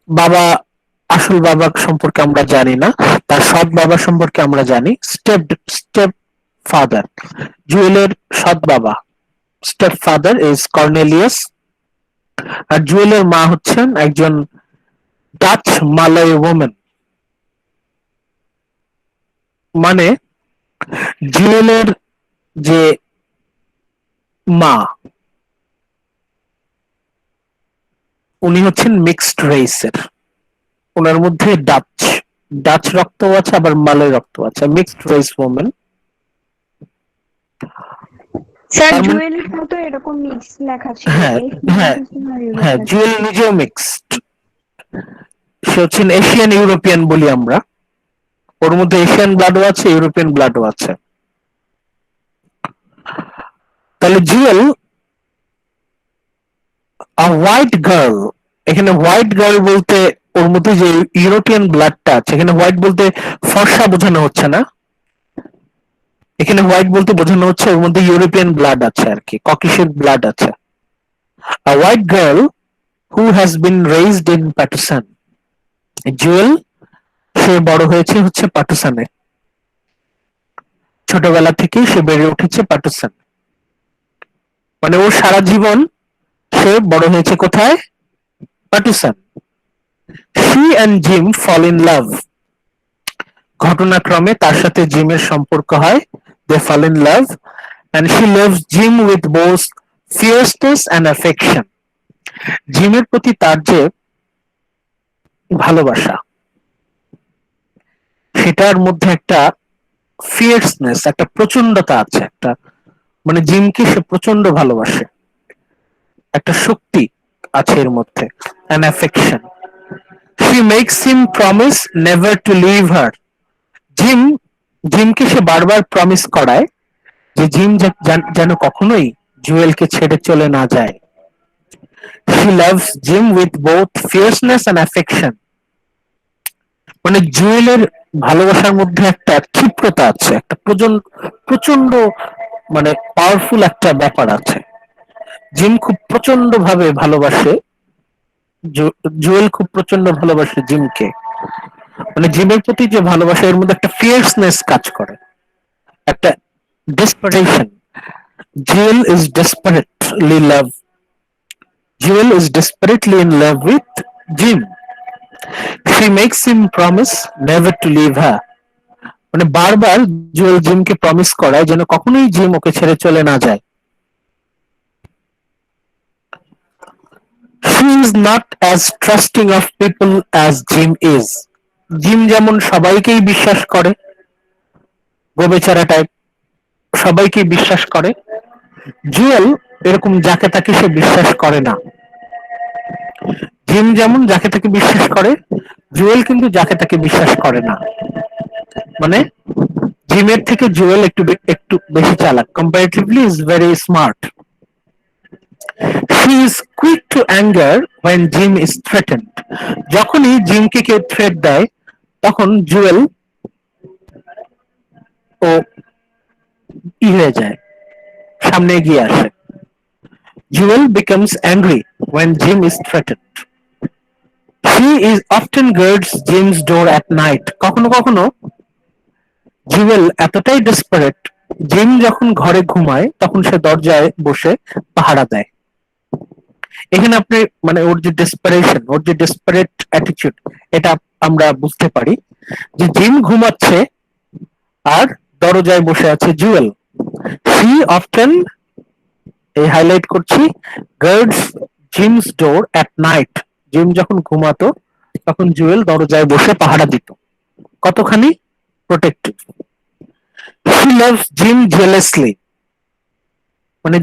বাবা আসল বাবা সম্পর্কে আমরা জানি না, তার সৎ বাবা সম্পর্কে আমরা জানি। স্টেপ ফাদার, জুয়েলের সৎ বাবা স্টেপ ফাদার ইজ কর্নেলিয়াস। আর জুয়েলের মা হচ্ছেন একজন ডাচ মালয় ওম্যান। মানে জুয়েলের যে মা, উনি হচ্ছেন মিক্সড রেসের। ওনার মধ্যে ডাচ রক্ত আছে, আবার মালয় রক্ত আছে, মিক্সড রেস ওম্যান। স্যার তার মানে- জুয়েলের মতো এরকম মিক্স লেখা ছিল। হ্যাঁ, এই হ্যাঁ, scenario হ্যাঁ, লেখা জুয়েল নিজেও মিক্সড। সে হচ্ছেন এশিয়ান ইউরোপিয়ান বলি আমরা। ওর মধ্যে এশিয়ান ব্লাডও আছে, ইউরোপিয়ান ব্লাডও আছে। তাহলে জুয়েল হোয়াইট গার্ল, এখানে হোয়াইট গার্ল বলতে ওর মধ্যে যে ইউরোপিয়ান ব্লাডটা আছে, এখানে হোয়াইট বলতে ফর্সা বোঝানো হচ্ছে না, এখানে হোয়াইট বলতে বোঝানো হচ্ছে ওর মধ্যে ইউরোপিয়ান ব্লাড আছে আর কি, ককেশিয়ান ব্লাড আছে। A white girl who has been raised in Patusan. Jewel সে বড় হয়েছে হচ্ছে পাটুসানে, ছোটবেলা থেকেই সে বেড়ে উঠেছে পাটুসান। মানে ওর সারা জীবন সে বড় হয়েছে কোথায়? পাটুসান। She and Jim fall in love. ঘটনাক্রমে তার সাথে জিমের সম্পর্ক হয়। They fall in love and she loves Jim with both fierceness and affection. জিমের প্রতি তার যে ভালোবাসা, সেটার মধ্যে একটা ফিয়ার্সনেস, একটা প্রচন্ডতা আছে, একটা মানে জিমকে সে প্রচন্ড ভালোবাসে, একটা শক্তি আছে এর মধ্যে, an affection. She makes him promise never to leave her. জিমকে সে বারবার প্রমিস করায় যে জিম যেন কখনোই জুয়েলকে ছেড়ে চলে না যায়। She loves Jim with both fierceness and affection. মানে জুয়েলের ভালোবাসার মধ্যে একটা ক্ষিপ্রতা আছে, একটা প্রচন্ড মানে পাওয়ারফুল একটা ব্যাপার আছে। জিম খুব প্রচন্ড ভাবে ভালোবাসে, জুয়েল খুব প্রচন্ড ভালোবাসে জিমকে। মানে জিমের প্রতি যে ভালোবাসা, এর মধ্যে একটা ফিয়ার্সনেস কাজ করে, একটা desperation. Jewel is desperately love, Jewel is desperately in love with gym. She makes him promise never to leave her. মানে বারবার জুয়েল জিমকে প্রমিস করায় যেন কখনোই জিম ওকে ছেড়ে চলে না যায়। She is not as trusting of people as Jim is. Gym যেমন সবাইকেই বিশ্বাস করে, গোবেচারা টাইপ, সবাইকে বিশ্বাস করে। জুয়েল এরকম যাকে তাকে সে বিশ্বাস করে না। জিম যেমন যাকে তাকে বিশ্বাস করে, জুয়েল কিন্তু যাকে তাকে বিশ্বাস করে না। মানে জিমের থেকে জুয়েল একটু বেশি চালাক, comparatively is very smart. She is quick two anger when gym is threatened. যখনই জিমকে কেউ থ্রেট দেয় তখন জুয়েল ও হয়ে যায়, সামনে এগিয়ে আসে। Jewel becomes angry when Jim is threatened. She is often guards Jim's door at night. কখনো কখনো জুয়েল এতটাই ডেসপারেট, জিম যখন ঘরে ঘুমায় তখন সে দরজায় বসে পাহারা দেয়। এখানে আপনি মানে ওর যে ডেসপারেশন, ওর যে ডেসপারেট অ্যাটিটিউড, এটা আমরা বুঝতে পারি যে জিম ঘুমাচ্ছে আর দরজায় বসে আছে জুয়েল। শি অফটেন, এই হাইলাইট করছি, guards gems door at night. Gym যখন ঘুমাতো তখন জুয়েল দরজায় বসে পাহারা দিত। কতখানি প্রোটেক্টিভ। শি লাভস জিম জেলাসলি, মানে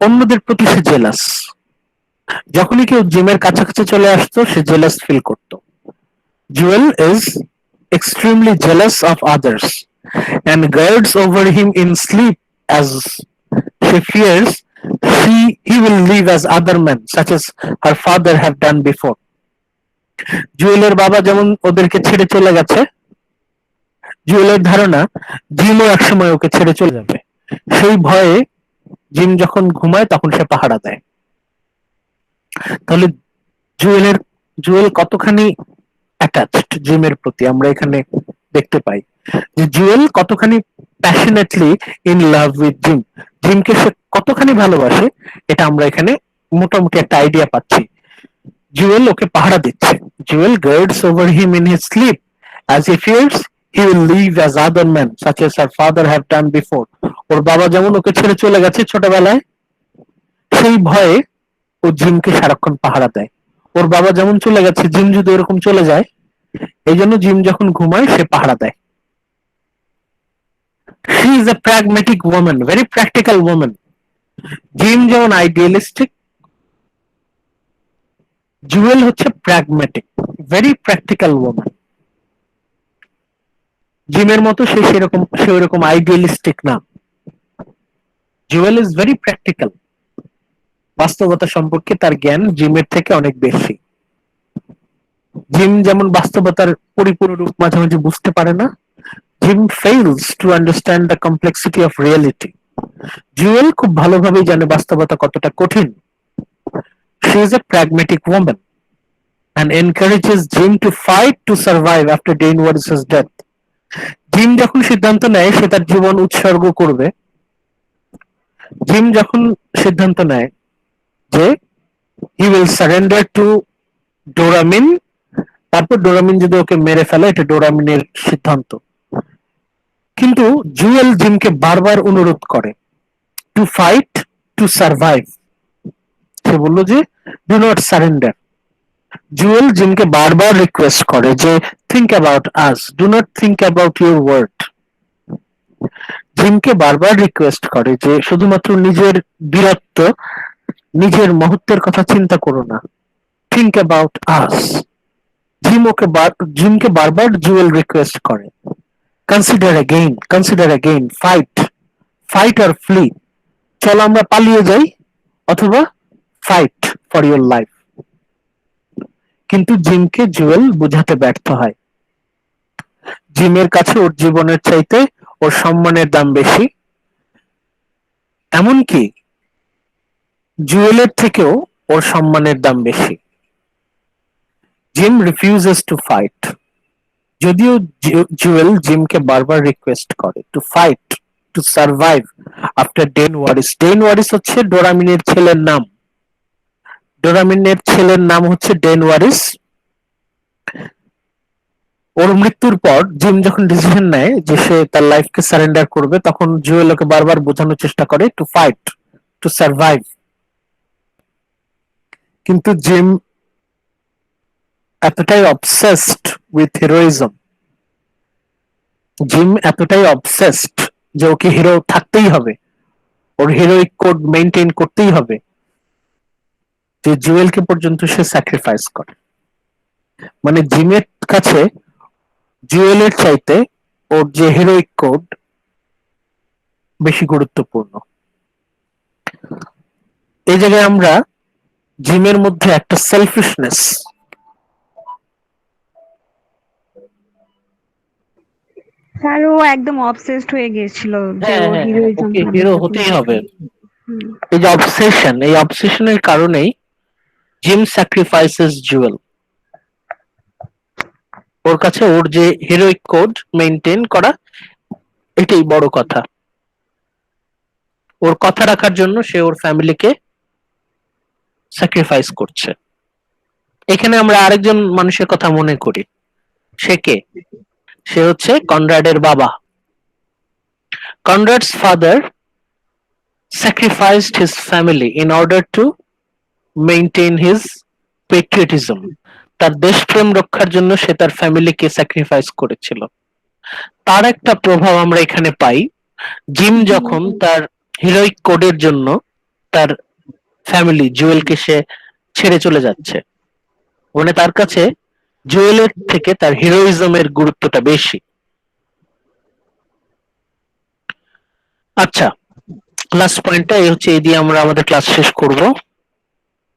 অন্যদের প্রতি সে জেলাস। যখনই কেউ জিমের কাছাকাছি চলে আসতো সে জেলাস ফিল করত। Jewel is extremely jealous of others and guards over him in sleep, as she fears he will leave as other men such as her father have done before. জুয়েলের বাবা যেমন ওদেরকে ছেড়ে চলে গেছে, জুয়েলের ধারণা জিমও একসময় ওকে ছেড়ে চলে যাবে। সেই ভয়ে জিম যখন ঘুমায় তখন সে পাহারা দেয়। তাহলে জুয়েল কতখানি অ্যাটাচড জিমের প্রতি আমরা এখানে দেখতে পাই যে জুয়েল কতখানি passionately in love with Jim. জিমকে সে কতখানি ভালোবাসে এটা আমরা এখানে মোটামুটি একটা আইডিয়া পাচ্ছি। জুয়েল ওকে পাহারা দিচ্ছে। Jewel guards over him in his sleep as he fears he will leave as other men such as her father have done before. ওর বাবা যেমন ওকে ছেড়ে চলে গেছে ছোটবেলায়, সেই ভয়ে ও জিমকে সারাক্ষণ পাহারা দেয়। ওর বাবা যেমন চলে গেছে, জিম যদি এরকম চলে যায়, এই জন্য জিম যখন ঘুমায় সে পাহারা দেয়। She is a pragmatic woman, very practical woman. Gym যেমন আইডিয়ালিস্টিক, জুয়েল হচ্ছে প্র্যাগম্যাটিক, ভেরি প্র্যাকটিক্যাল ওম্যান। জিমের মতো সে ওরকম আইডিয়ালিস্টিক না। জুয়েল ইজ ভেরি প্র্যাকটিক্যাল, বাস্তবতা সম্পর্কে তার জ্ঞান জিমের থেকে অনেক বেশি। জিম যেমন বাস্তবতার পরিপূর্ণ রূপ মাঝে মাঝে বুঝতে পারে না, gym fails to understand the complexity of reality. Jewel খুব ভালোভাবেই জানে বাস্তবতা কতটা কঠিন। She is a pragmatic woman and encourages Jim to fight to survive after Dane Wallace's death. Gym যখন সিদ্ধান্ত নেয় সে তার জীবন উৎসর্গ করবে, জিম যখন সিদ্ধান্ত নেয় যে he will surrender to ডোরামিন, তারপর ডোরামিন যদি ওকে মেরে ফেলে এটা ডোরামিনের সিদ্ধান্ত। কিন্তু জুয়েল জিমকে বারবার অনুরোধ করে টু ফাইট টু সার্ভাইভ। সে বলল যে ডু নট সারেন্ডার। জুয়েল জিমকে বারবার রিকোয়েস্ট করে যে think about us, do not think about your word. জিমকে বারবার রিকোয়েস্ট করে যে শুধুমাত্র নিজের বীরত্ব, নিজের মহত্বের কথা চিন্তা করো না, থিঙ্ক অ্যাবাউট আস। জিমকে বারবার জুয়েল রিকোয়েস্ট করে consider again, fight or flee, চলো আমরা পালিয়ে যাই অথবা ফাইট ফর ইউর লাইফ। কিন্তু জিমকে জুয়েল বুঝাতে ব্যর্থ হয়। জিমের কাছে ওর জীবনের চাইতে ওর সম্মানের দাম বেশি, এমনকি জুয়েলের থেকেও ওর সম্মানের দাম বেশি। জিম রিফিউজেস টু ফাইট, যদিও জুয়েল জিমকে বারবার রিকোয়েস্ট করে to fight to survive after Dain Waris. Dain ওয়ারিস হচ্ছে ডোরামিনের ছেলের নাম। ডোরামিনের ছেলের নাম হচ্ছে ডেন ওয়ারিস। ওর মৃত্যুর পর জিম যখন ডিসিশন নেয় যে সে তার লাইফকে সারেন্ডার করবে, তখন জুয়েল ওকে বারবার বোঝানোর চেষ্টা করে টু ফাইট টু সার্ভাইভ। কিন্তু জিম এতটাই অবসেসড উইথ হিরোইজম, জিম এতটাই অবসেসড যে ওকে হিরো থাকতেই হবে, ওর হিরোইক কোড মেনটেন করতেই হবে, যে জুয়েলকে পর্যন্ত সে স্যাক্রিফাইস করে। মানে জিমের কাছে জুয়েলের চাইতে ওর যে হিরোইক কোড বেশি গুরুত্বপূর্ণ। এই জায়গায় আমরা জিমের মধ্যে একটা সেলফিশনেস, স্যার ও একদম অবসেসড হয়ে গিয়েছিল যে হ্যাঁ ও হ্যাঁ হ্যাঁ, হিরোইজম ওকে হিরো হতেই হবে। হুম। এই যে অবসেশন, এই অবসেশনের কারণেই জিম স্যাক্রিফাইসেস জুয়েল। ওর কাছে ওর যে হিরোইক কোড মেনটেন করা এটাই বড় কথা। ওর কথা রাখার জন্য সে ওর ফ্যামিলিকে স্যাক্রিফাইস করছে। এখানে আমরা আরেকজন মানুষের কথা মনে করি, সে কে? সে হচ্ছে কনরাডের বাবা। কনরাড's father sacrificed his family in order to maintain his patriotism. তার দেশপ্রেম রক্ষার জন্য সে তার ফ্যামিলিকে স্যাক্রিফাইস করেছিল। তার একটা প্রভাব আমরা এখানে পাই। জিম যখন তার হিরোইক কোডের জন্য তার ফ্যামিলি জুয়েলকে সে ছেড়ে চলে যাচ্ছে, মানে তার কাছে জুয়েলের থেকে তার হিরোইজমের গুরুত্বটা বেশি। আচ্ছা, লাস্ট পয়েন্টটা এই হচ্ছে, এই দিয়ে আমরা আমাদের ক্লাস শেষ করব।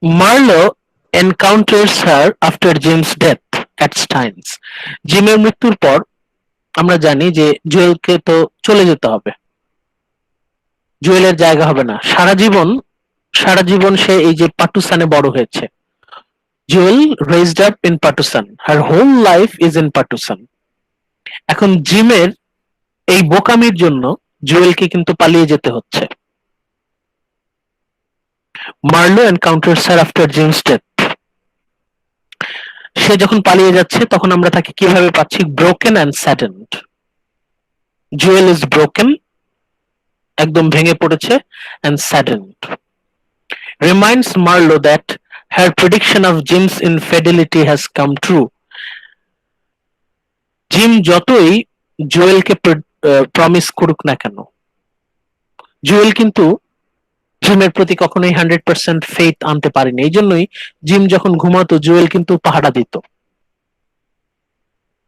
Marlow encounters her after James death at Stein's. জিমের মৃত্যুর পর আমরা জানি যে জুয়েলকে তো চলে যেতে হবে, জুয়েলের জায়গা হবে না সারা জীবন সে এই যে পাটুসানে বড় হয়েছে। Jewel raised up in Patusan, her whole life is in Patusan. এখন জিমের এই বোকামির জন্য জুয়েলকে কিন্তু পালিয়ে যেতে হচ্ছে। Marlow encounters her after James death. সে যখন পালিয়ে যাচ্ছে তখন আমরা তাকে কিভাবে পাচ্ছি? Broken and saddened. Jewel is broken, একদম ভেঙে পড়েছে, and saddened. Reminds Marlow that her prediction of Jim's infidelity has come true. Jim যতই জুয়েলকে প্রমিস করুক না কেন, জুয়েল কিন্তু জিমের প্রতি কখনোই 100% ফেথ আনতে পারেনি। এই জন্যই জিম যখন ঘুমাতো জুয়েল কিন্তু পাহারা দিত।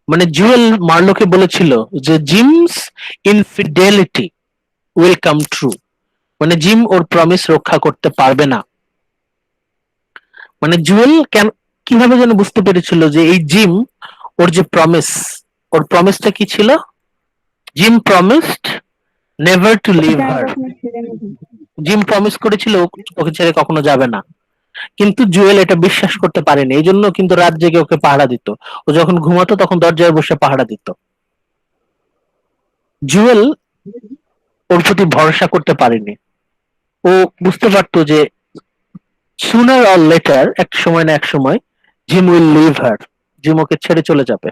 মানে জুয়েল মার্লোকে বলেছিল যে gems infidelity will come true, মানে জিম ওর প্রমিস রক্ষা করতে পারবে না। মানে জুয়েল কেন কিভাবে যেন বুঝতে পেরেছিল যে এই জিম ওর যে প্রমিস, ওর প্রমিসটা কি ছিল? Jim promised never to leave her. Jim promise করেছিল ওকে ছেড়ে কখনো যাবে না, কিন্তু জুয়েল এটা বিশ্বাস করতে পারেনি। এই জন্য কিন্তু রাত জেগে ওকে পাহারা দিত। ও যখন ঘুমাতো তখন দরজায় বসে পাহারা দিত। জুয়েল ওর প্রতি ভরসা করতে পারেনি। ও বুঝতে পারতো যে সুনার অর লেটার, এক সময় না এক সময় Jim will leave her, Jim ওকে ছেড়ে চলে যাবে।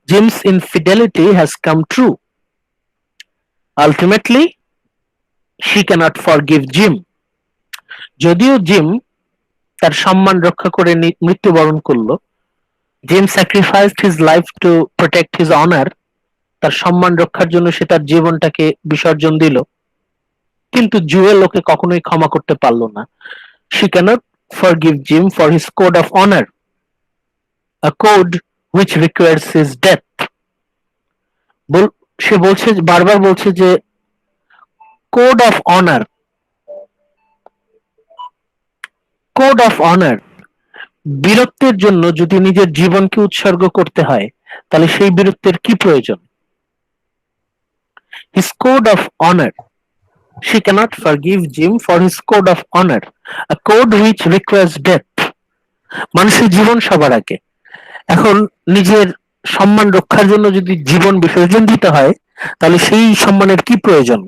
Jim's infidelity has come true, ultimately she can't forgive Jim. যদিও জিম তার সম্মান রক্ষা করে মৃত্যুবরণ করলো, Jim sacrificed his life to protect his honour, তার সম্মান রক্ষার জন্য সে তার জীবনটাকে বিসর্জন দিল, কিন্তু জুয়েল ওকে কখনোই ক্ষমা করতে পারলো না। She cannot forgive Jim for his code of honor, a code which requires his death. সে বলছে, বারবার বলছে যে code of honour, code of honour, বীরত্বের জন্য যদি নিজের জীবনকে উৎসর্গ করতে হয় তাহলে সেই বীরত্বের কি প্রয়োজন? His code of honor, she cannot forgive Jim for his code of honor, a code which requires death. মানুষের জীবন সবার আগে। এখন নিজের সম্মান রক্ষার জন্য যদি জীবন বিসর্জন দিতে হয় তাহলে সেই সম্মানের কি প্রয়োজন?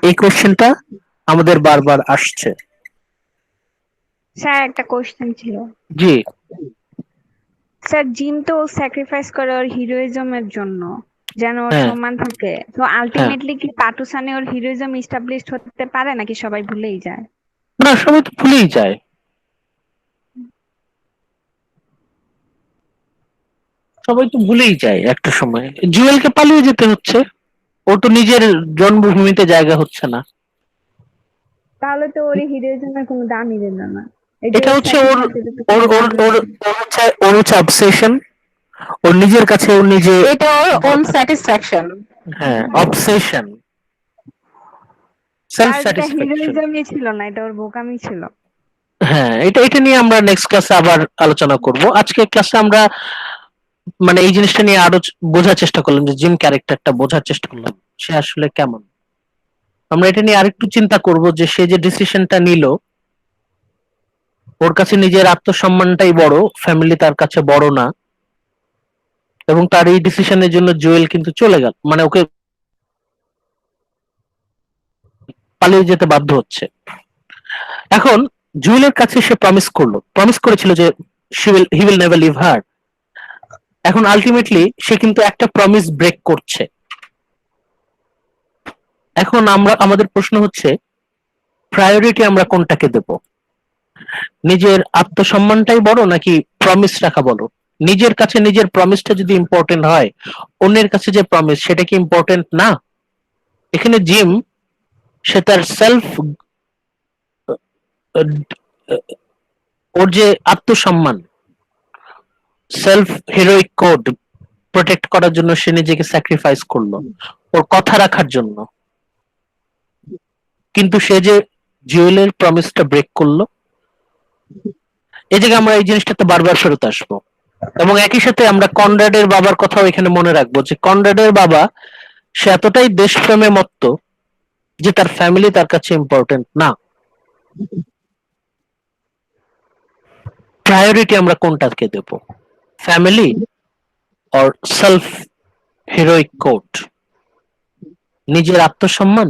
এই কোশ্চেনটা আমাদের বারবার আসছে। স্যার একটা কোশ্চেন ছিল। জি, স্যার জিম তো স্যাক্রিফাইস করে ওর হিরোইজমের জন্য, যেন ওর হ্যাঁ সম্মান থাকে, তো হ্যাঁ, আলটিমেটলি কি পাটুসানে ওর হিরোইজম এস্টাবলিশড হতে পারে নাকি সবাই ভুলেই যায়? না সবাই তো ভুলেই যায়। সবাই তো ভুলেই যায় একটা সময়, জুয়েলকে পালিয়ে যেতে হচ্ছে, ও তো নিজের জন্মভূমিতে জায়গা হচ্ছে না। তাহলে তো ওর হিরোইজমের কোনো দামই দিল না। এই যে এটা ওর হচ্ছে ওর স্যাক্রিফাইস, এটা তো ওর কোনো ওর দামই ওর নেই। ওর হচ্ছে অবসেশন, ওর নিজের কাছে ওর নিজে, এটা ওর ওন স্যাটিসফ্যাকশন। হ্যাঁ অবসেশন, সেলফ তার এটা স্যাটিসফ্যাকশন। হিরোইজমই ছিল না, এটা ওর বোকামি ছিল। হ্যাঁ, এটা এটা নিয়ে আমরা নেক্সট ক্লাসে আবার আলোচনা করব। আজকে ক্লাসে আমরা মানে এই জিনিসটা নিয়ে আরো বোঝার চেষ্টা করলাম, যে জিম ক্যারেক্টারটা বোঝার চেষ্টা করলাম সে আসলে কেমন। আমরা এটা নিয়ে আরেকটু চিন্তা করব যে সে যে ডিসিশনটা নিল, ওর কাছে নিজের আত্মসম্মানটাই বড়, ফ্যামিলি তার কাছে বড় না, এবং তার এই ডিসিশনের জন্য জুয়েল কিন্তু চলে গেল, মানে ওকে পালিয়ে যেতে বাধ্য হচ্ছে। এখন জুয়েলের কাছে সে প্রমিস করেছিল যে he will never leave her. এখন আলটিমেটলি সে কিন্তু একটা প্রমিস ব্রেক করছে। এখন আমাদের প্রশ্ন হচ্ছে, প্রায়োরিটি আমরা কোনটাকে দেব? নিজের আত্মসম্মানটাই বড় নাকি প্রমিস রাখা বড়? নিজের কাছে নিজের প্রমিসটা যদি ইম্পর্টেন্ট হয়, অন্যের কাছে যে প্রমিস সেটা কি ইম্পর্টেন্ট না? এখানে জিম সে তার সেলফ, ওর যে আত্মসম্মান, সেলফ হিরোইক কোড প্রোটেক্ট করার জন্য সে নিজেকে স্যাক্রিফাইস করলো, ওর কথা রাখার জন্য। কিন্তু সে যে জুয়েলের প্রমিসটা ব্রেক করলো, এই জায়গায় আমরা এই জিনিসটাতে বারবার ফেরত আসবো। এবং একই সাথে আমরা কনরাডের বাবার কথাও এখানে মনে রাখবো, যে কনরাডের বাবা সে এতটাই দেশপ্রেমে মত্ত যে তার ফ্যামিলি তার কাছে ইম্পর্টেন্ট না। প্রায়োরিটি আমরা কোনটাকে দেব? Family or self heroic code? নিজের আত্মসম্মান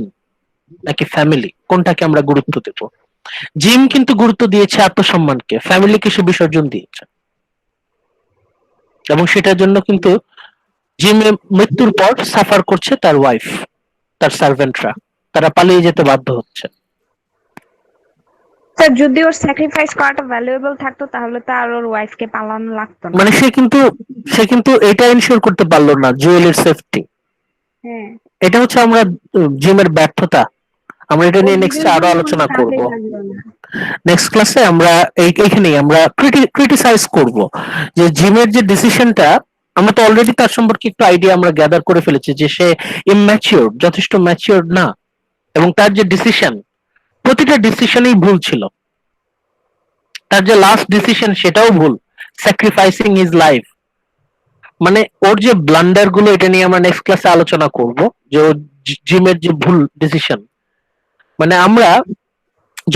নাকি ফ্যামিলি, কোনটাকে আমরা গুরুত্ব দেব? জিম কিন্তু গুরুত্ব দিয়েছে আত্মসম্মানকে, ফ্যামিলিকে সে বিসর্জন দিয়েছে। এবং সেটার জন্য কিন্তু জিমের মৃত্যুর পর সাফার করছে তার ওয়াইফ, তার সার্ভেন্টরা, তারা পালিয়ে যেতে বাধ্য হচ্ছে। স্যার যদি ওর স্যাক্রিফাইস করাটা ভ্যালুয়েবল থাকতো তাহলে তো আর ওর ওয়াইফকে পালানো লাগতো না। মানে সে কিন্তু এটা এনশিওর করতে পারলো না জুয়েলের সেফটি। হ্যাঁ, এটা হচ্ছে আমরা জিমের ব্যর্থতা। আমরা এটা ওর নিয়ে নেক্সট আরো হিরোইজম কোনো আলোচনা করব। কাজেই লাগলো না। নেক্সট ক্লাসে আমরা এইখানেই আমরা ক্রিটিসাইজ করব যে জিমের যে ডিসিশনটা, আমরা তো অলরেডি তার সম্পর্কে একটু আইডিয়া আমরা গ্যাদার করে ফেলেছি যে সে ইম্যাচিওর, যথেষ্ট ম্যাচিওর না, এবং তার যে ডিসিশন, প্রতিটা ডিসিশনই ভুল ছিল। তার যে লাস্ট ডিসিশন সেটাও ভুল, স্যাক্রিফাইসিং হিজ লাইফ। মানে ওর যে ব্লান্ডার গুলো, এটা নিয়ে আমরা নেক্সট ক্লাসে আলোচনা করব, যে ও জিমের যে ভুল ডিসিশন। মানে আমরা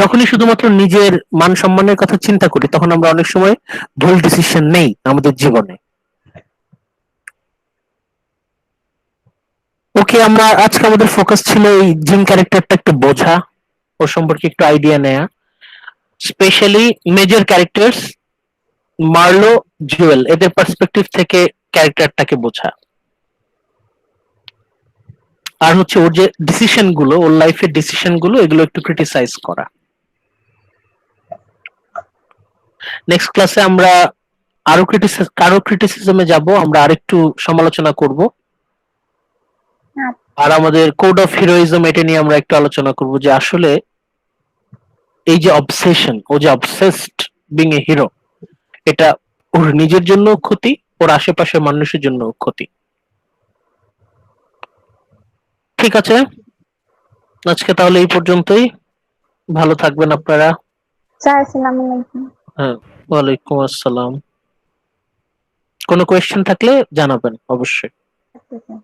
যখনই শুধুমাত্র নিজের মান সম্মানের কথা চিন্তা করি, তখন আমরা অনেক সময় ভুল ডিসিশন নেই আমাদের জীবনে। ওকে, আমরা আজকে আমাদের ফোকাস ছিল এই জিম ক্যারেক্টারটা একটু বোঝা, ওর সম্পর্কে একটু আইডিয়া নেয়া, specially major characters Marlowe, Jewel, এদের পার্সপেক্টিভ থেকে ক্যারেক্টারটাকে বোঝা। আর হচ্ছে ওর যে ডিসিশন গুলো, ওর লাইফের ডিসিশন গুলো, এগুলো একটু ক্রিটিসাইজ করা। নেক্সট ক্লাসে আমরা আরো ক্রিটিসিজমে যাব, আমরা আরেকটু সমালোচনা করব। আর আমাদের কোড অফ হিরোইজম, এটা নিয়ে আমরা একটু আলোচনা করব, যে আসলে এই যে অবসেশন, ও যে অবসেসড বিং এ হিরো, এটা ওর নিজের জন্য ক্ষতি, ওর আশেপাশের মানুষের জন্য ক্ষতি। ঠিক আছে, আজকে তাহলে এই পর্যন্তই। ভালো থাকবেন আপনারা। স্যার আসসালামু আলাইকুম। হ্যাঁ, ওয়ালাইকুম আসসালাম। কোনো কোয়েশ্চেন থাকলে জানাবেন অবশ্যই। আচ্ছা, স্যার।